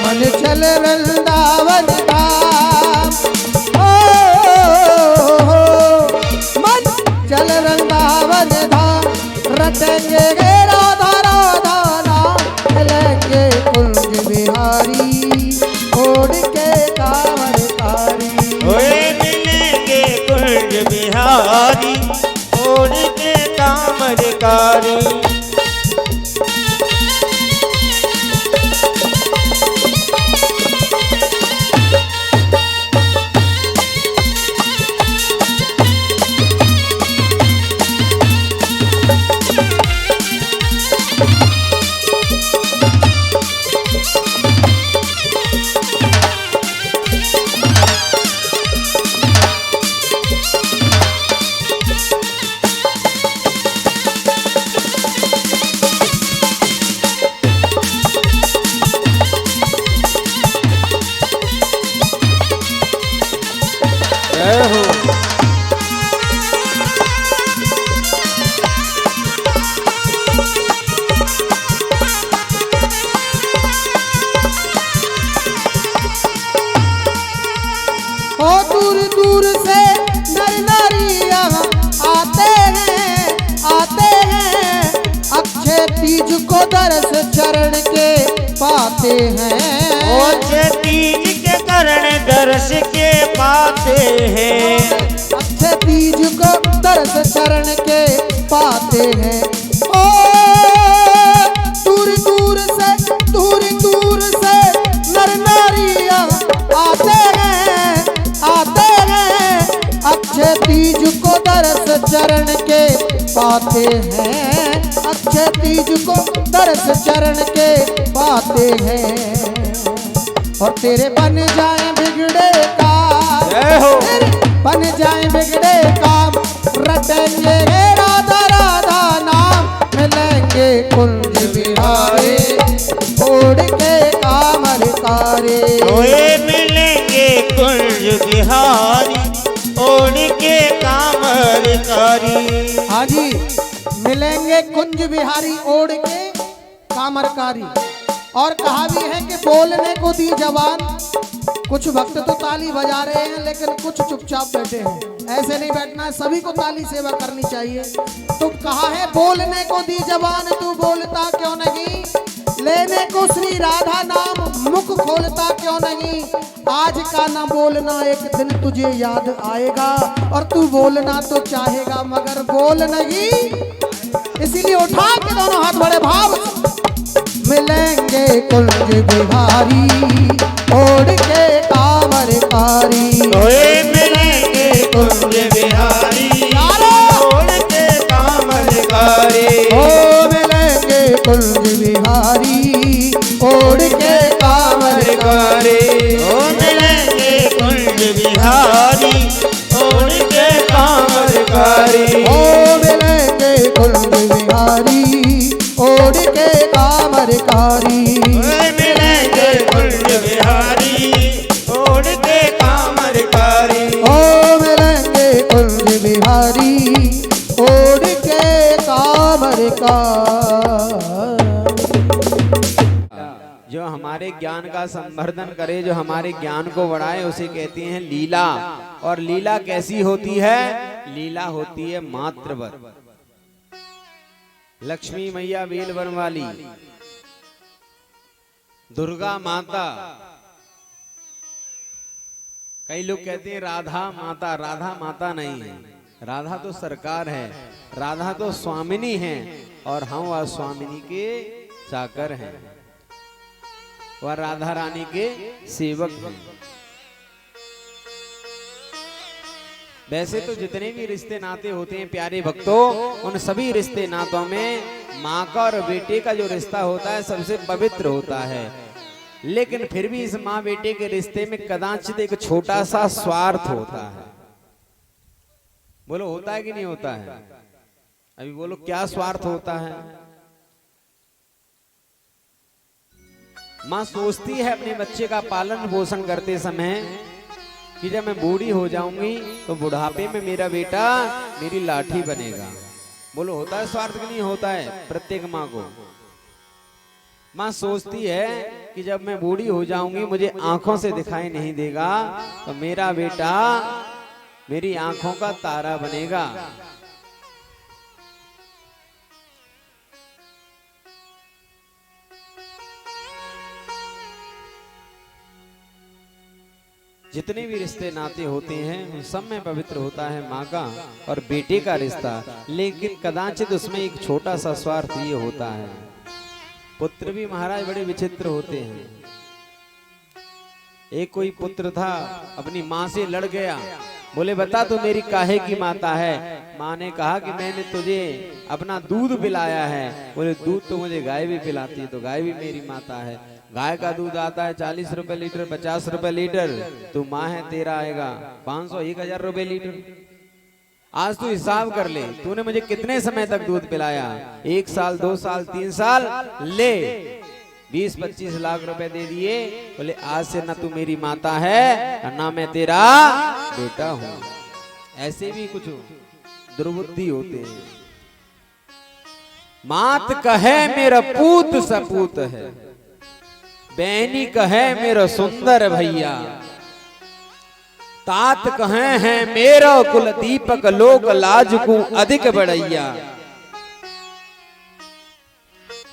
S2: मन चल वृंदावन धाम, ओ, मन चल वृंदावन धाम रटेंगे राधा राधा नाम मिलेंगे कुंज बिहारी ओढ़ के कामरकारी।
S3: होए मिलेंगे कुंज बिहारी ओढ़ के कामरकारी।
S1: जय हो।
S2: ओ दूर दूर से नर नारी यहाँ आते हैं अक्षय तीज को दरस चरण के पाते हैं।
S3: ओ तीज के करण दर्श के पाते हैं,
S2: अक्षय तीज को दरस चरण के पाते हैं। ओ दूर दूर से नर नारी यहाँ आते हैं अक्षय तीज को दरस चरण के पाते हैं, अक्षय तीज को दरस चरण के पाते हैं। और तेरे बन जाए बिगड़े काम,
S1: जय हो।
S2: तेरे बन जाए बिगड़े काम रटेंगे राधा राधा नाम मिलेंगे कुंज बिहारी ओढ़ के कामरकारी।
S3: होए मिलेंगे कुंज बिहारी ओढ़ के कामरकारी।
S2: हाँ जी मिलेंगे कुंज बिहारी ओढ़ के कामरकारी। और कहा भी है कि बोलने को दी जबान, कुछ भक्त तो ताली बजा रहे हैं लेकिन कुछ चुपचाप बैठे हैं, ऐसे नहीं बैठना है, सभी को ताली सेवा करनी चाहिए। तो कहा है बोलने को दी जबान तू बोलता क्यों नहीं, लेने को श्री राधा नाम मुख खोलता क्यों नहीं। आज का ना बोलना एक दिन तुझे याद आएगा और तू बोलना तो चाहेगा मगर बोल नहीं। इसीलिए उठा के दोनों हाथ बड़े भाव मिलेंगे कुंज बिहारी ओढ़ के कामरकारी।
S3: होए मिलेंगे कुंज बिहारी ओढ़ के कामरकारी।
S2: ओ मिलेंगे कुंज बिहारी ओढ़ के कामरकारी।
S3: ओ मिलेंगे कुंज बिहारी ओढ़ के कामरकारी।
S2: ओ मिलेंगे कुंज बिहारी ओढ़ के कामरकारी।
S3: ओए मिलेंगे कुंज बिहारी ओढ़ के कामरकारी।
S2: ओ मिलेंगे कुंज बिहारी ओढ़ के कामरकारी। बेकार।
S1: जो हमारे ज्ञान का संवर्धन करे, जो हमारे ज्ञान को बढ़ाए, उसे कहते हैं लीला। और लीला कैसी होती है? लीला होती है मात्रवत। लक्ष्मी मैया बेलवन वाली, दुर्गा माता, कई लोग कहते हैं राधा माता। राधा माता नहीं है, राधा तो सरकार है, राधा तो स्वामिनी है, और हम वह स्वामिनी के चाकर हैं, वह राधा रानी के सेवक हैं। वैसे तो जितने भी रिश्ते नाते होते हैं प्यारे भक्तों, उन सभी रिश्ते नातों में माँ का और बेटे का जो रिश्ता होता है सबसे पवित्र होता है। लेकिन फिर भी इस माँ बेटे के रिश्ते में कदाचित एक छोटा सा स्वार्थ होता है। बोलो होता है कि नहीं होता है? अभी बोलो क्या स्वार्थ होता है? माँ सोचती है अपने बच्चे का पालन पोषण करते समय कि जब मैं बूढ़ी हो जाऊंगी तो बुढ़ापे में मेरा बेटा मेरी लाठी बनेगा। बोलो होता है स्वार्थ कि नहीं होता है? प्रत्येक माँ को माँ सोचती है कि जब मैं बूढ़ी हो जाऊंगी, मुझे आंखों से दिखाई नहीं देगा, तो मेरा बेटा मेरी आंखों का तारा बनेगा। जितने भी रिश्ते नाते होते हैं उन सब में पवित्र होता है माँ का और बेटे का रिश्ता। लेकिन कदाचित उसमें एक छोटा सा स्वार्थ ये होता है। पुत्र भी महाराज बड़े विचित्र होते हैं। एक कोई पुत्र था, अपनी माँ से लड़ गया, बोले बता तू मेरी काहे की माता है? माँ ने कहा कि मैंने तुझे अपना दूध पिलाया है। बोले दूध तो मुझे गाय भी पिलाती है, तो गाय भी मेरी माता है। गाय का दूध आता है 40 रुपए लीटर, 50 रुपए लीटर, तू माँ है तेरा आएगा 500 1000 रुपए लीटर। आज तू हिसाब कर ले, तूने मुझे कितने समय तक दूध पिलाया? 1 साल, 2 साल, 3 साल, ले 20-25 लाख रुपए दे दिए। बोले आज से ना तू मेरी माता है ना मैं तेरा बेटा हूं। ऐसे भी कुछ दुर्बुद्धि होते हैं। मात कहे मेरा पूत सपूत है, बहनी कहे मेरा सुंदर भैया, तात कहे हैं मेरा कुल दीपक, लोक लाज को अधिक बढ़ैया।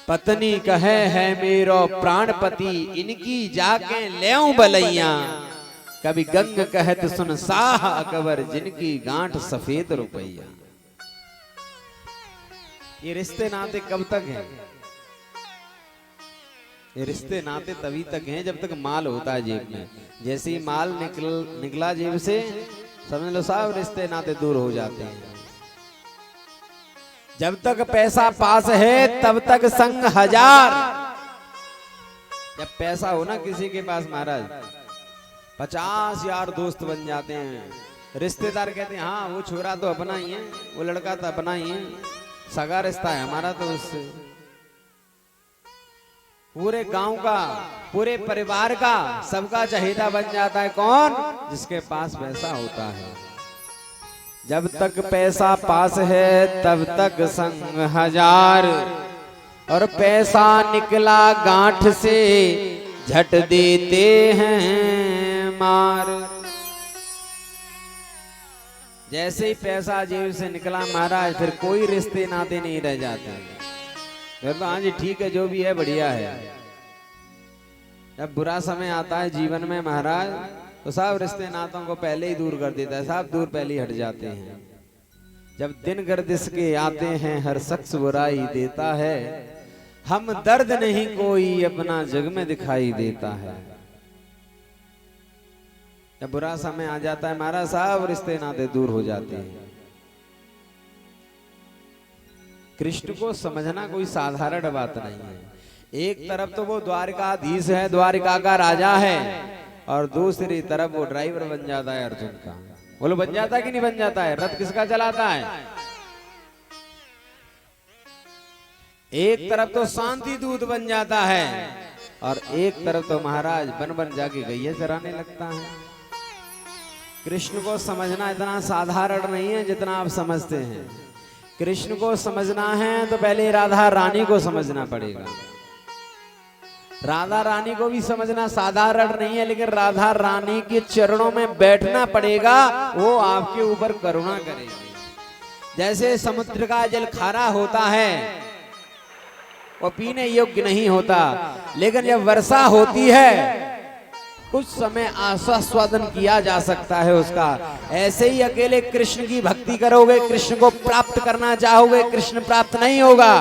S1: पत्नी कहे है मेरो प्राणपति, इनकी जाके लेऊं बलैया। कभी गंग कहत सुन साह अकबर, जिनकी गांठ सफेद रुपैया। ये रिश्ते नाते कब तक हैं? ये रिश्ते नाते तभी तक हैं जब तक माल होता है जेब में। जैसे ही माल निकला जेब से, समझ लो साहब रिश्ते नाते दूर हो जाते हैं। जब तक पैसा पास है तब तक संग हजार। जब पैसा हो ना किसी के पास महाराज, 50 यार दोस्त बन जाते हैं। रिश्तेदार कहते हैं हाँ वो छोरा तो अपना ही है, वो लड़का तो अपना ही है, सगा रिश्ता है हमारा तो उससे। पूरे गांव का, पूरे परिवार का, सबका चहेता बन जाता है। कौन? जिसके पास पैसा होता है। जब तक पैसा पास है तब तक संग हजार, और पैसा निकला गांठ से झट देते हैं मार। जैसे ही पैसा जेब से निकला महाराज, फिर कोई रिश्ते नाते नहीं रह जाते। फिर तो हाँ जी ठीक है, जो भी है बढ़िया है। जब बुरा समय आता है जीवन में महाराज, तो सब रिश्ते नातों को पहले ही दूर कर देता है, सब दूर पहले ही हट जाते हैं। जब दिन गर्दिश के आते हैं हर शख्स बुराई देता है, हम दर्द नहीं कोई अपना जग में दिखाई देता है। जब बुरा समय आ जाता है महाराज, सब रिश्ते नाते दूर हो जाते हैं। कृष्ण को समझना कोई साधारण बात नहीं है। एक तरफ तो वो द्वारकाधीश है, द्वारिका का राजा है, और दूसरी तरफ वो ड्राइवर बन जाता है अर्जुन का। बोलो बन जाता है कि नहीं बन जाता है? रथ किसका चलाता है? एक तरफ तो शांति दूत बन जाता है, और एक तरफ तो महाराज बन बन जाके गैया चराने लगता है। कृष्ण को समझना इतना साधारण नहीं है जितना आप समझते हैं। कृष्ण को समझना है तो पहले राधा रानी को समझना पड़ेगा। राधा रानी को भी समझना साधारण नहीं है, लेकिन राधा रानी के चरणों में बैठना पड़ेगा, वो आपके ऊपर करुणा करेगी। जैसे समुद्र का जल खारा होता है, वो पीने योग्य नहीं होता, लेकिन जब वर्षा होती है कुछ समय आस्वादन किया जा सकता है उसका। ऐसे ही अकेले कृष्ण की भक्ति करोगे, कृष्ण को प्राप्त करना चाहोगे, कृष्ण प्राप्त नहीं होगा।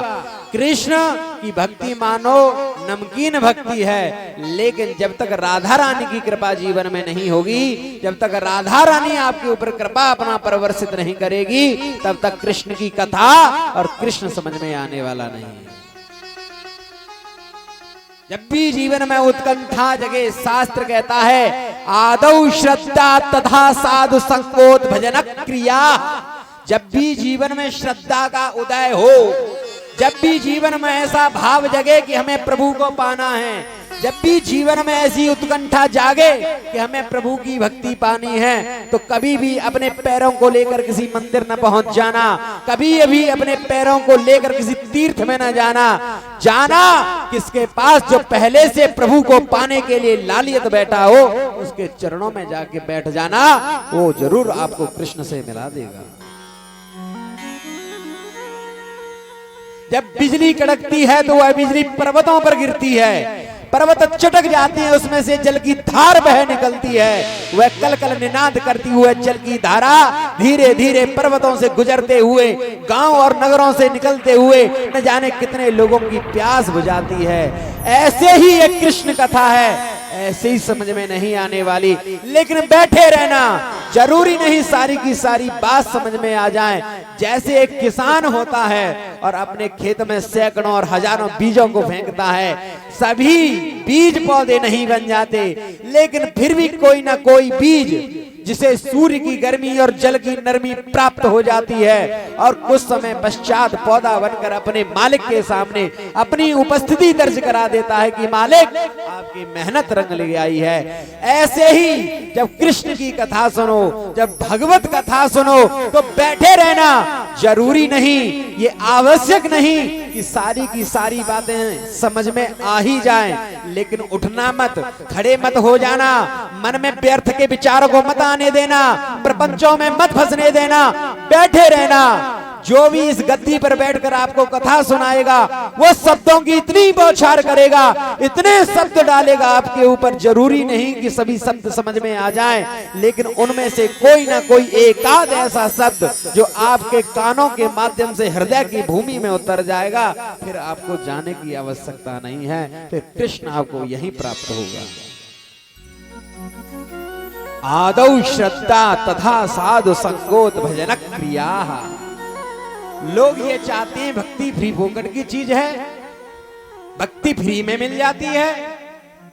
S1: कृष्ण की भक्ति मानो नमकीन भक्ति है, लेकिन जब तक राधा रानी की कृपा जीवन में नहीं होगी, जब तक राधा रानी आपके ऊपर कृपा अपना प्रवर्षित नहीं करेगी, तब तक कृष्ण की कथा और कृष्ण समझ में आने वाला नहीं है। जब भी जीवन में उत्कंठा जगे, शास्त्र कहता है आदौ श्रद्धा तथा साधु संकोच भजन क्रिया। जब भी जीवन में श्रद्धा का उदय हो, जब भी जीवन में ऐसा भाव जगे कि हमें प्रभु को पाना है, जब भी जीवन में ऐसी उत्कंठा जागे कि हमें प्रभु की भक्ति पानी है, तो कभी भी अपने पैरों को लेकर किसी मंदिर न पहुंच जाना, कभी भी अपने पैरों को लेकर किसी तीर्थ में न जाना। जाना किसके पास, जो पहले से प्रभु को पाने के लिए लालियत बैठा हो, उसके चरणों में जाके बैठ जाना, वो जरूर आपको कृष्ण से मिला देगा। जब बिजली कड़कती है तो वह बिजली पर्वतों पर गिरती है, पर्वत चटक जाते हैं, उसमें से जल की धार बह निकलती है, वह कल कल निनाद करती हुए जल की धारा धीरे धीरे पर्वतों से गुजरते हुए, गांव और नगरों से निकलते हुए न जाने कितने लोगों की प्यास बुझाती है। ऐसे ही एक कृष्ण कथा है, ऐसे ही समझ में नहीं आने वाली, लेकिन बैठे रहना जरूरी नहीं सारी की सारी बात समझ में आ जाए। जैसे एक किसान होता है और अपने खेत में सैकड़ों और हजारों बीजों को फेंकता है, सभी बीज पौधे नहीं बन जाते, लेकिन फिर भी कोई ना कोई बीज जिसे सूर्य की गर्मी और जल की नरमी प्राप्त हो जाती है, और कुछ समय पश्चात पौधा बनकर अपने मालिक के सामने अपनी उपस्थिति दर्ज करा देता है कि मालिक आपकी मेहनत रंग ले आई है। ऐसे ही जब कृष्ण की कथा सुनो, जब भगवत कथा सुनो, तो बैठे रहना जरूरी नहीं, ये आवश्यक नहीं कि सारी की सारी बातें समझ में आ ही जाएं, लेकिन उठना मत, खड़े मत हो जाना, मन में व्यर्थ के विचारों को मत आने देना, प्रपंचों में मत फंसने देना, बैठे रहना। जो भी इस गद्दी पर बैठकर आपको कथा सुनाएगा, वो शब्दों की इतनी बौछार करेगा, इतने शब्द डालेगा आपके ऊपर, जरूरी नहीं कि सभी शब्द समझ में आ जाएं, लेकिन उनमें से कोई ना कोई एकाध ऐसा शब्द जो आपके कानों के माध्यम से हृदय की भूमि में उतर जाएगा, फिर आपको जाने की आवश्यकता नहीं है, फिर कृष्ण आपको यहीं प्राप्त होगा। आदौ श्रद्धा तथा साधु संकोच भजन क्रिया। लोग ये चाहते हैं भक्ति फ्री फोकट की चीज है, भक्ति फ्री में मिल जाती है,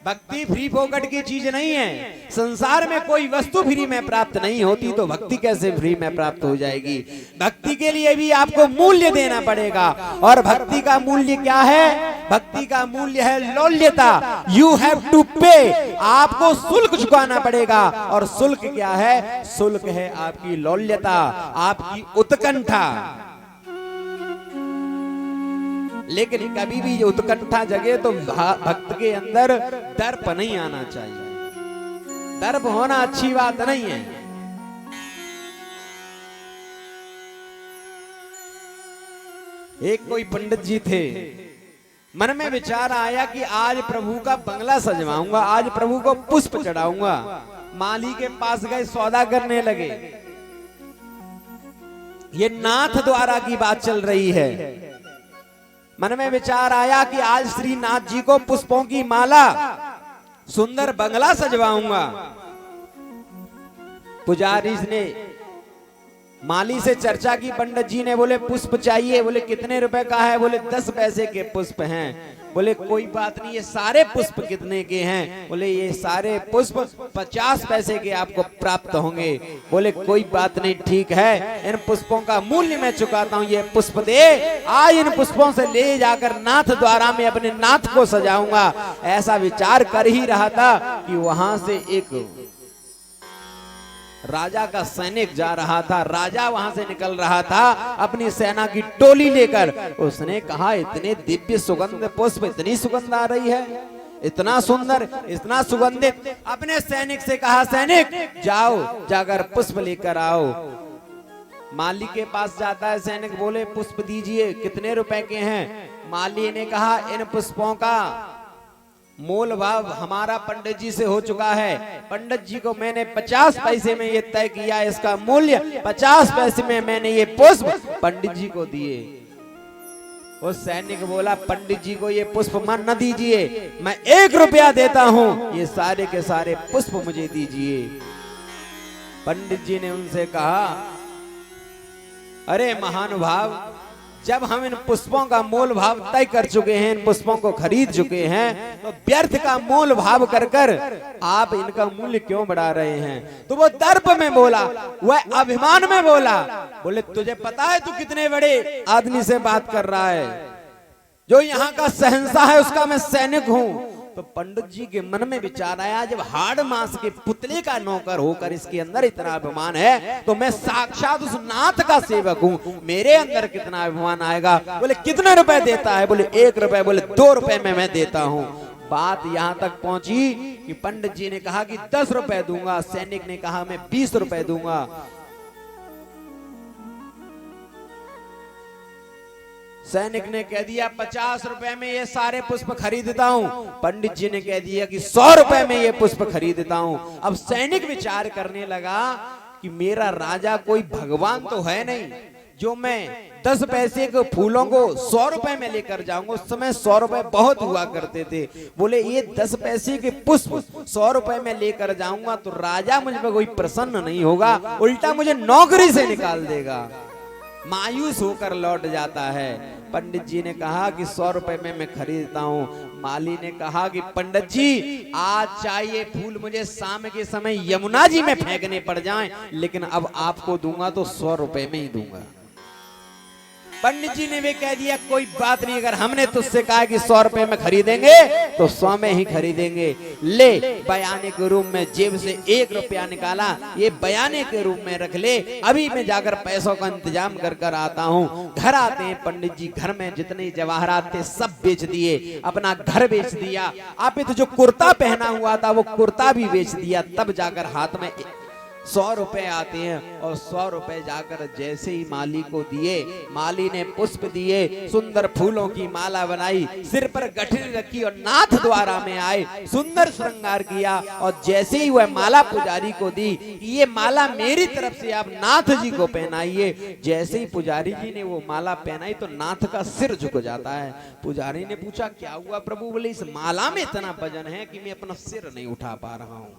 S1: भक्ति फ्री फोकट की चीज नहीं है। संसार में कोई वस्तु फ्री में प्राप्त नहीं होती, तो भक्ति कैसे फ्री में प्राप्त हो जाएगी। भक्ति के लिए भी आपको मूल्य देना पड़ेगा, और भक्ति का मूल्य क्या है? भक्ति का मूल्य है लौल्यता। यू हैव टू पे, आपको शुल्क चुकाना पड़ेगा, और शुल्क क्या है? शुल्क है आपकी लौल्यता, आपकी उत्कंठा। लेकिन कभी भी उत्कंठा जगे तो भक्त के अंदर दर्प नहीं आना चाहिए। दर्प होना अच्छी बात नहीं है। एक कोई पंडित जी थे, मन में विचार आया कि आज प्रभु का बंगला सजवाऊंगा, आज प्रभु को पुष्प चढ़ाऊंगा। माली के पास गए, सौदा करने लगे। ये नाथ द्वारा की बात चल रही है। मन में विचार आया कि आज श्री नाथ जी को पुष्पों की माला, सुंदर बंगला सजवाऊंगा। पुजारी ने माली से चर्चा की, पंडित जी ने बोले पुष्प चाहिए, बोले कितने रुपए का है? बोले 10 पैसे के पुष्प हैं। बोले कोई बात नहीं, ये सारे पुष्प कितने के हैं? बोले ये सारे पुष्प 50 पैसे के आपको प्राप्त होंगे। बोले कोई बात नहीं, ठीक है, इन पुष्पों का मूल्य मैं चुकाता हूँ, ये पुष्प दे। आज इन पुष्पों से ले जाकर नाथ द्वारा में अपने नाथ को सजाऊंगा। ऐसा विचार कर ही रहा था कि वहां से एक राजा का सैनिक जा रहा था, राजा वहां से निकल रहा था अपनी सेना की टोली लेकर। उसने कहा इतने दिव्य सुगंध पुष्प, इतनी सुगंध आ रही है, इतना सुंदर, इतना सुगंधित। अपने सैनिक से कहा सैनिक जाओ जाकर पुष्प लेकर आओ। माली के पास जाता है सैनिक, बोले पुष्प दीजिए, कितने रुपए के हैं? माली ने कहा इन पुष्पों का मोल भाव हमारा पंडित जी से हो चुका है, पंडित जी को मैंने 50 पैसे में ये तय किया, इसका मूल्य 50 पैसे में मैंने ये पुष्प पंडित जी को दिए। वो सैनिक बोला पंडित जी को ये पुष्प मन न दीजिए, मैं 1 रुपया देता हूं, ये सारे के सारे पुष्प मुझे दीजिए। पंडित जी ने उनसे कहा अरे महानुभाव, जब हम इन पुष्पों का मोल भाव तय कर चुके हैं, इन पुष्पों को खरीद चुके हैं, तो व्यर्थ का मोल भाव कर कर आप इनका मूल्य क्यों बढ़ा रहे हैं? तो वो दर्प में बोला, वह अभिमान में बोला, बोले तुझे पता है तू कितने बड़े आदमी से बात कर रहा है? जो यहाँ का शहंशाह है उसका मैं सैनिक हूँ। तो पंडित जी के मन में विचार आया, जब हाड़ मांस के पुतले का नौकर होकर इसके अंदर इतना अभिमान है, तो मैं साक्षात उस नाथ का सेवक हूँ, मेरे अंदर कितना अभिमान आएगा। बोले कितने रुपए देता है? बोले 1 रुपए। बोले 2 रुपए में मैं देता हूँ। बात यहाँ तक पहुंची कि पंडित जी ने कहा कि 10 रुपए दूंगा, सैनिक ने कहा मैं 20 रुपए दूंगा। सैनिक ने कह दिया 50 रुपए में ये सारे पुष्प खरीदता हूँ। पंडित जी ने कह दिया कि 100 रुपए में ये पुष्प खरीदता हूँ। अब सैनिक विचार करने लगा कि मेरा राजा कोई भगवान तो है नहीं, जो मैं 10 पैसे के फूलों को 100 रुपए में लेकर जाऊंगा। उस समय 100 रुपए बहुत हुआ करते थे। बोले ये 10 पैसे के पुष्प 100 रुपए में लेकर जाऊंगा तो राजा मुझ पर कोई प्रसन्न नहीं होगा, उल्टा मुझे नौकरी से निकाल देगा। मायूस होकर लौट जाता है। पंडित जी ने कहा कि 100 रुपए में मैं खरीदता हूँ। माली ने कहा कि पंडित जी आज चाहिए फूल मुझे शाम के समय यमुना जी में फेंकने पड़ जाएं, लेकिन अब आपको दूंगा तो 100 रुपए में ही दूंगा। पंडित जी ने भी कह दिया कोई बात नहीं, अगर हमने तुझसे कहा कि 100 रुपए में खरीदेंगे तो 100 में ही खरीदेंगे। ले बयाने के रूप में जेब से 1 रुपया निकाला, ये बयाने के रूप में रख ले, अभी मैं जाकर पैसों का इंतजाम कर कर आता हूँ। घर आते हैं पंडित जी, घर में जितने जवाहरात थे सब बेच दिए, अपना घर बेच दिया, आप तो जो कुर्ता पहना हुआ था वो कुर्ता भी बेच दिया। तब जाकर हाथ में 100 रुपए आते हैं और 100 रुपए जाकर जैसे ही माली को दिए, माली ने पुष्प दिए, सुंदर फूलों की माला बनाई, सिर पर गठरी रखी और नाथ द्वारा में आए, सुंदर श्रृंगार किया और जैसे ही वह माला पुजारी को दी, ये माला मेरी तरफ से आप नाथ जी को पहनाइए। जैसे ही पुजारी जी ने वो माला पहनाई तो नाथ का सिर झुक जाता है। पुजारी ने पूछा क्या हुआ प्रभु? बोले इस माला में इतना वजन है कि मैं अपना सिर नहीं उठा पा रहा हूं।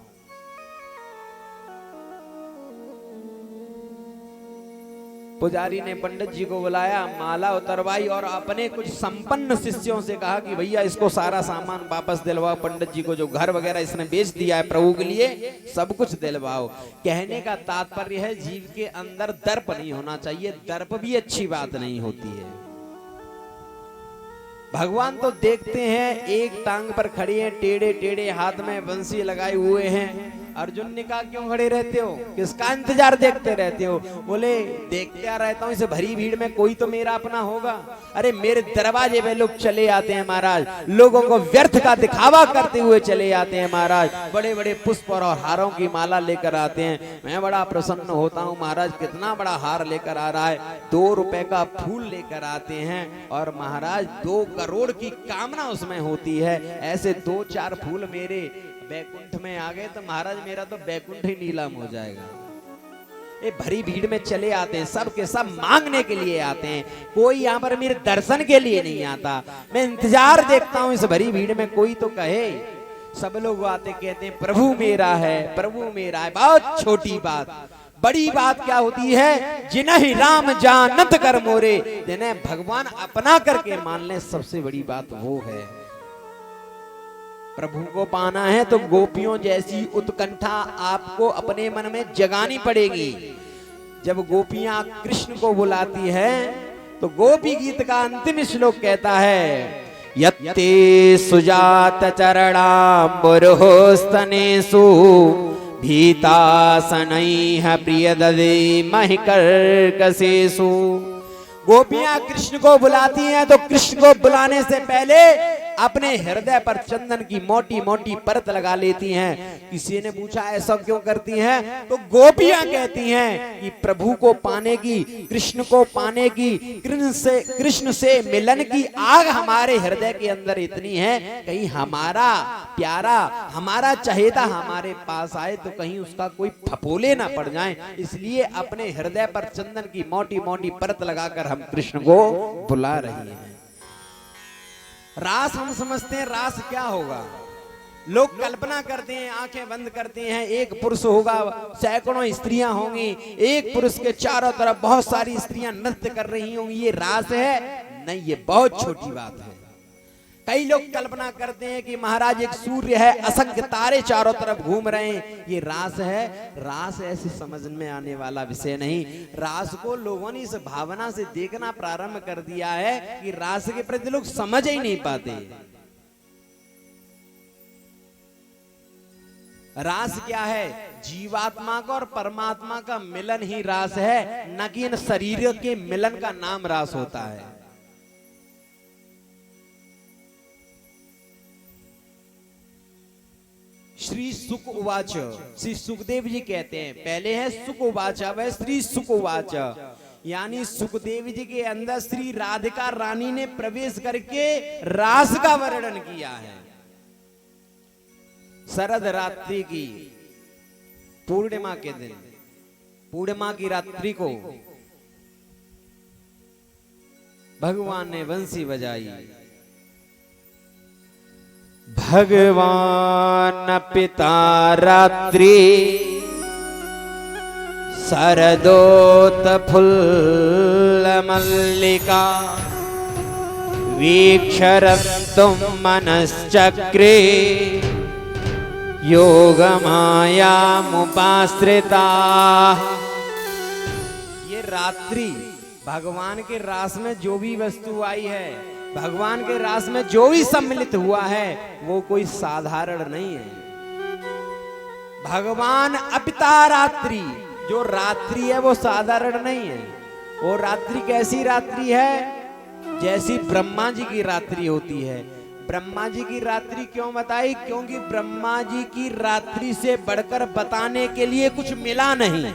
S1: पुजारी ने पंडित जी को बुलाया, माला उतरवाई और अपने कुछ संपन्न शिष्यों से कहा कि भैया इसको सारा सामान वापस दिलवाओ, पंडित जी को जो घर वगैरह इसने बेच दिया है प्रभु के लिए सब कुछ दिलवाओ। कहने का तात्पर्य है जीव के अंदर दर्प नहीं होना चाहिए, दर्प भी अच्छी बात नहीं होती है। भगवान तो देखते हैं एक टांग पर खड़े हैं, टेढ़े टेढ़े हाथ में बंसी लगाए हुए हैं। अर्जुन ने कहा क्यों खड़े रहते हो, किसका इंतजार देखते रहते हो? बोले देखते रहता हूँ, इस भरी भीड़ में कोई तो मेरा अपना होगा। अरे मेरे दरवाजे पे लोग चले आते हैं महाराज, लोगों को व्यर्थ का दिखावा करते हुए चले आते हैं महाराज, बड़े बड़े पुष्प और हारों की माला लेकर आते हैं। मैं बड़ा प्रसन्न होता हूँ महाराज, कितना बड़ा हार लेकर आ रहा है। 2 रुपए का फूल लेकर आते हैं और महाराज 2 करोड़ की कामना उसमें होती है। ऐसे 2-4 फूल मेरे बैकुंठ में आ गए तो महाराज मेरा तो बैकुंठ ही नीलाम हो जाएगा। ये भरी भीड़ में चले आते हैं, सब के सब मांगने के लिए आते हैं, कोई यहाँ पर मेरे दर्शन के लिए नहीं आता। मैं इंतजार देखता हूँ इस भरी भीड़ में कोई तो कहे। सब लोग आते कहते हैं प्रभु मेरा है, प्रभु मेरा है। बहुत छोटी बात, बड़ी बात क्या होती है? जिन्हें राम जानत कर मोरे, जिन्हें भगवान अपना करके मान ले, सबसे बड़ी बात वो है। प्रभु को पाना है तो गोपियों जैसी उत्कंठा आपको अपने मन में जगानी पड़ेगी। जब गोपियां कृष्ण को बुलाती है तो गोपी गीत का अंतिम श्लोक कहता है यत्ते सुजात चरणाम्बुरुस्तनेषु भीतासनैः प्रियददे कर्कशेषु। गोपियां कृष्ण को बुलाती हैं तो कृष्ण को बुलाने से पहले अपने हृदय पर चंदन की मोटी मोटी परत लगा लेती हैं। किसी ने पूछा ऐसा क्यों करती हैं, तो गोपियां कहती हैं कि प्रभु को पाने की, कृष्ण को पाने की, कृष्ण से मिलन की आग हमारे हृदय के अंदर इतनी है, कहीं हमारा प्यारा, हमारा चहेता हमारे पास आए तो कहीं उसका कोई फपोले ना पड़ जाए, इसलिए अपने हृदय पर चंदन की मोटी मोटी परत लगाकर हम कृष्ण को बुला रहे हैं। रास हम समझते हैं, रास क्या होगा, लोग कल्पना करते हैं, आंखें बंद करते हैं, एक पुरुष होगा, सैकड़ों स्त्रियां होंगी, एक पुरुष के चारों तरफ बहुत सारी स्त्रियां नृत्य कर रही होंगी, ये रास है? नहीं, ये बहुत छोटी बात है। कई लोग कल्पना करते हैं कि महाराज एक सूर्य है, असंख्य तारे चारों तरफ घूम रहे हैं, ये रास है? रास ऐसे समझ में आने वाला विषय नहीं। रास को लोगों ने इस भावना से देखना प्रारंभ कर दिया है कि रास के प्रति लोग समझ ही नहीं पाते। रास क्या है? जीवात्मा का और परमात्मा का मिलन ही रास है, न कि इन शरीर के मिलन का नाम रास होता है। श्री सुक उवाच, श्री सुखदेव जी कहते हैं, पहले है सुक उवाच, वह श्री सुक उवाच, यानी सुखदेव जी के अंदर श्री राधिका रानी ने प्रवेश करके रास का वर्णन किया है। शरद रात्रि की पूर्णिमा के दिन, पूर्णिमा की रात्रि को भगवान ने बंसी बजाई। भगवान पिता रात्रि शरदोत फुल्ल मल्लिका वीक्षरन्तुं मनश्चक्रे योगमायामुपाश्रिता। ये रात्रि भगवान के रास में जो भी वस्तु आई है, भगवान के रास में जो भी सम्मिलित हुआ है, वो कोई साधारण नहीं है। भगवान अपिता रात्रि, जो रात्रि है वो साधारण नहीं है। वो रात्रि कैसी रात्रि है? जैसी ब्रह्मा जी की रात्रि होती है। ब्रह्मा जी की रात्रि क्यों बताई? क्योंकि ब्रह्मा जी की रात्रि से बढ़कर बताने के लिए कुछ मिला नहीं।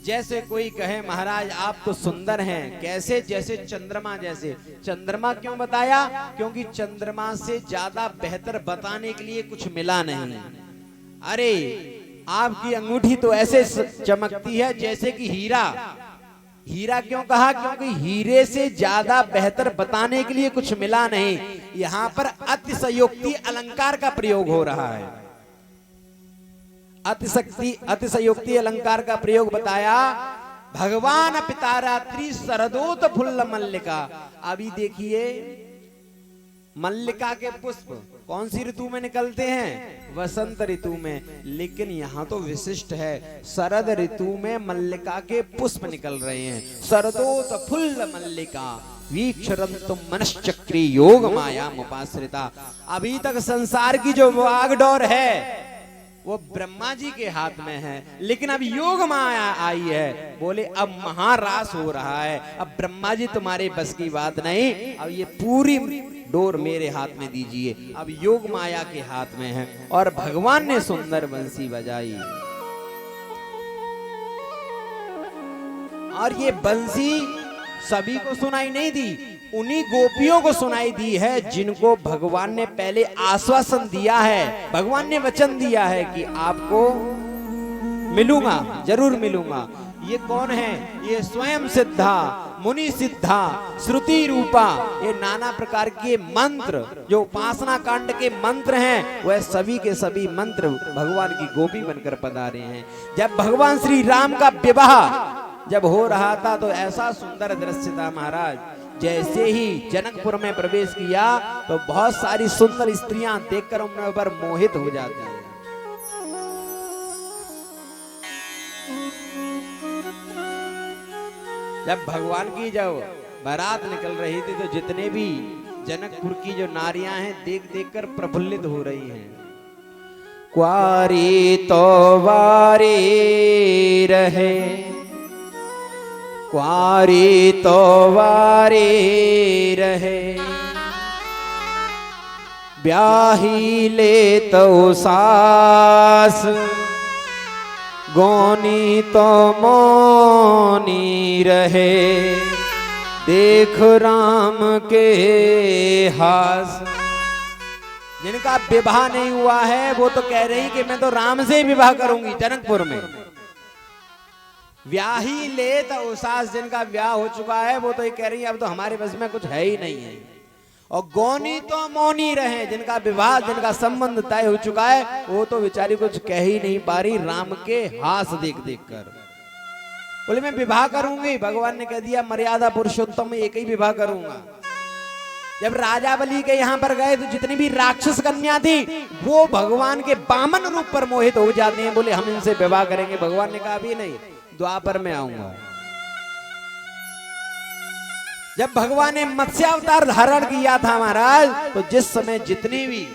S1: जैसे कोई कहे महाराज आप तो सुंदर हैं, कैसे? जैसे चंद्रमा जैसे। चंद्रमा क्यों बताया? क्योंकि चंद्रमा से ज्यादा बेहतर बताने के लिए कुछ मिला नहीं। अरे आपकी अंगूठी तो ऐसे चमकती है जैसे कि हीरा। हीरा क्यों कहा? क्योंकि हीरे से ज्यादा बेहतर बताने के लिए कुछ मिला नहीं। यहाँ पर अतिशयोक्ति अलंकार का प्रयोग हो रहा है। अतिशयोक्ति अलंकार का प्रयोग बताया। भगवान पिता रात्रि शरदोत फुल्ल मल्लिका। अभी देखिए मल्लिका के पुष्प कौन सी ऋतु में निकलते हैं? वसंत ऋतु में। लेकिन यहाँ तो विशिष्ट है, शरद ऋतु में मल्लिका के पुष्प निकल रहे हैं। शरदोत फुल्ल मल्लिका वीक्षरन्तुं मनश्चक्रे योग माया मुपाश्रिता। अभी तक संसार की जो वागडोर है वो ब्रह्मा जी के हाथ में है, लेकिन अब योग माया आई है। बोले अब महारास हो रहा है, अब ब्रह्मा जी तुम्हारे बस की बात नहीं, अब ये पूरी डोर मेरे हाथ में दीजिए। अब योग माया के हाथ में है। और भगवान ने सुंदर बंसी बजाई। और ये बंसी सभी को सुनाई नहीं दी, उन्हीं गोपियों को सुनाई दी है जिनको भगवान ने पहले आश्वासन दिया है। भगवान ने वचन दिया है कि आपको मिलूंगा, जरूर मिलूंगा। ये कौन है? ये स्वयं सिद्धा, मुनि सिद्धा, श्रुति रूपा, ये नाना प्रकार के मंत्र, जो उपासना कांड के मंत्र हैं, वह सभी के सभी मंत्र भगवान की गोपी बनकर पधारे हैं। जब भगवान श्री राम का विवाह जब हो रहा था तो ऐसा सुंदर दृश्य था महाराज। जैसे ही जनकपुर में प्रवेश किया तो बहुत सारी सुंदर स्त्रियां देखकर उन पर मोहित हो जाती हैं। जब भगवान की जब बारात निकल रही थी तो जितने भी जनकपुर की जो नारियां हैं देख देख कर प्रफुल्लित हो रही हैं। क्वारी तो वारी रहे, क्वारी तो वारी रहे, ब्याही ले तो सास, गोनी तो मोनी रहे, देख राम के हास। जिनका विवाह नहीं हुआ है वो तो कह रही कि मैं तो राम से ही विवाह करूंगी जनकपुर में। व्याही ले तो सास, जिनका ब्याह हो चुका है वो तो ये कह रही है अब तो हमारे बस में कुछ है ही नहीं है। और गौनी तो मौनी रहे, जिनका विवाह, जिनका संबंध तय हो चुका है वो तो बेचारी कुछ कह ही नहीं पा रही राम के हास देख देख कर। बोले मैं विवाह करूंगी, भगवान ने कह दिया मर्यादा पुरुषोत्तम में एक ही विवाह करूंगा। जब राजा बलि के यहाँ पर गए तो जितनी भी राक्षस कन्या थी वो भगवान के बामन रूप पर मोहित हो जाते हैं, बोले हम इनसे विवाह करेंगे। भगवान ने कहा अभी नहीं, द्वापर में आऊंगा। जब भगवान ने मत्स्यावतार धारण किया था महाराज, तो जिस समय जितनी भी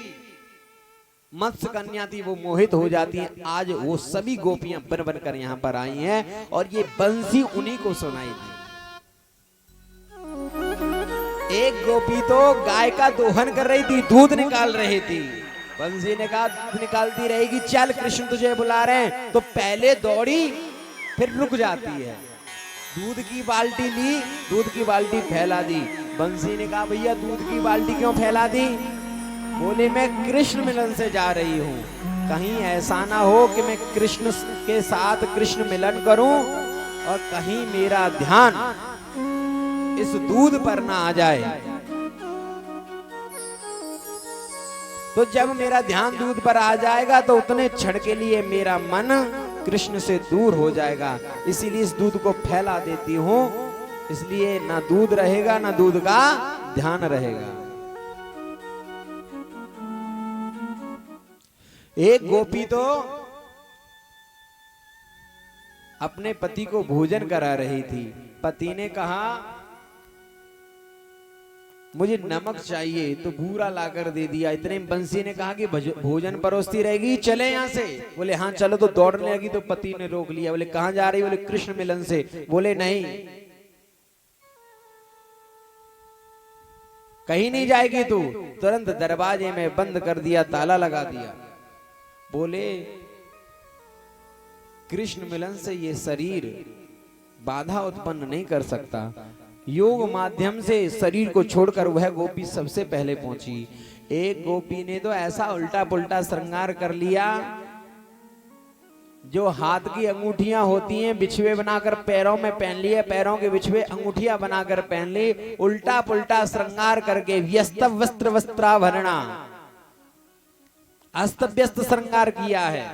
S1: मत्स्य कन्या थी वो मोहित हो जाती हैं। आज वो सभी गोपियां बन बनकर यहाँ पर आई हैं और ये बंसी उन्हीं को सुनाई थी। एक गोपी तो गाय का दोहन कर रही थी, दूध निकाल रही थी। बंसी ने कहा दूध निकालती रहेगी, चल कृष्ण तुझे बुला रहे हैं। तो पहले दौड़ी फिर रुक जाती है। दूध की बाल्टी ली, दूध की बाल्टी फैला दी। बंसी ने कहा भैया दूध की बाल्टी क्यों फैला दी? बोले मैं कृष्ण मिलन से जा रही हूँ, कहीं ऐसा ना हो कि मैं कृष्ण के साथ कृष्ण मिलन करूं और कहीं मेरा ध्यान इस दूध पर ना आ जाए। तो जब मेरा ध्यान दूध पर आ जाएगा तो उतने क्षण के लिए मेरा मन कृष्ण से दूर हो जाएगा, इसीलिए इस दूध को फैला देती हूं। इसलिए ना दूध रहेगा ना दूध का ध्यान रहेगा। एक गोपी तो अपने पति को भोजन करा रही थी। पति ने कहा मुझे नमक चाहिए, तो भूरा लाकर दे दिया। इतने में बंसी ने कहा कि भोजन परोसती रहेगी, चले यहाँ से। बोले हाँ चलो। तो दौड़ने लगी तो पति ने रोक लिया। बोले कहाँ जा रही? बोले कृष्ण मिलन से। बोले नहीं, कहीं नहीं जाएगी तू। तुरंत दरवाजे में बंद कर दिया, ताला लगा दिया। बोले कृष्ण मिलन से ये शरीर बाधा उत्पन्न नहीं कर सकता। योग माध्यम से शरीर को छोड़कर वह गोपी सबसे पहले पहुंची। एक गोपी ने तो ऐसा उल्टा पुल्टा श्रृंगार कर लिया, जो हाथ की अंगूठियां होती हैं बिछुए बनाकर पैरों में पहन लिए, पैरों के बिछुए अंगूठियां बनाकर पहन ली। उल्टा पुल्टा श्रृंगार करके व्यस्त वस्त्र वस्त्राभरणा, अस्त व्यस्त श्रृंगार किया है।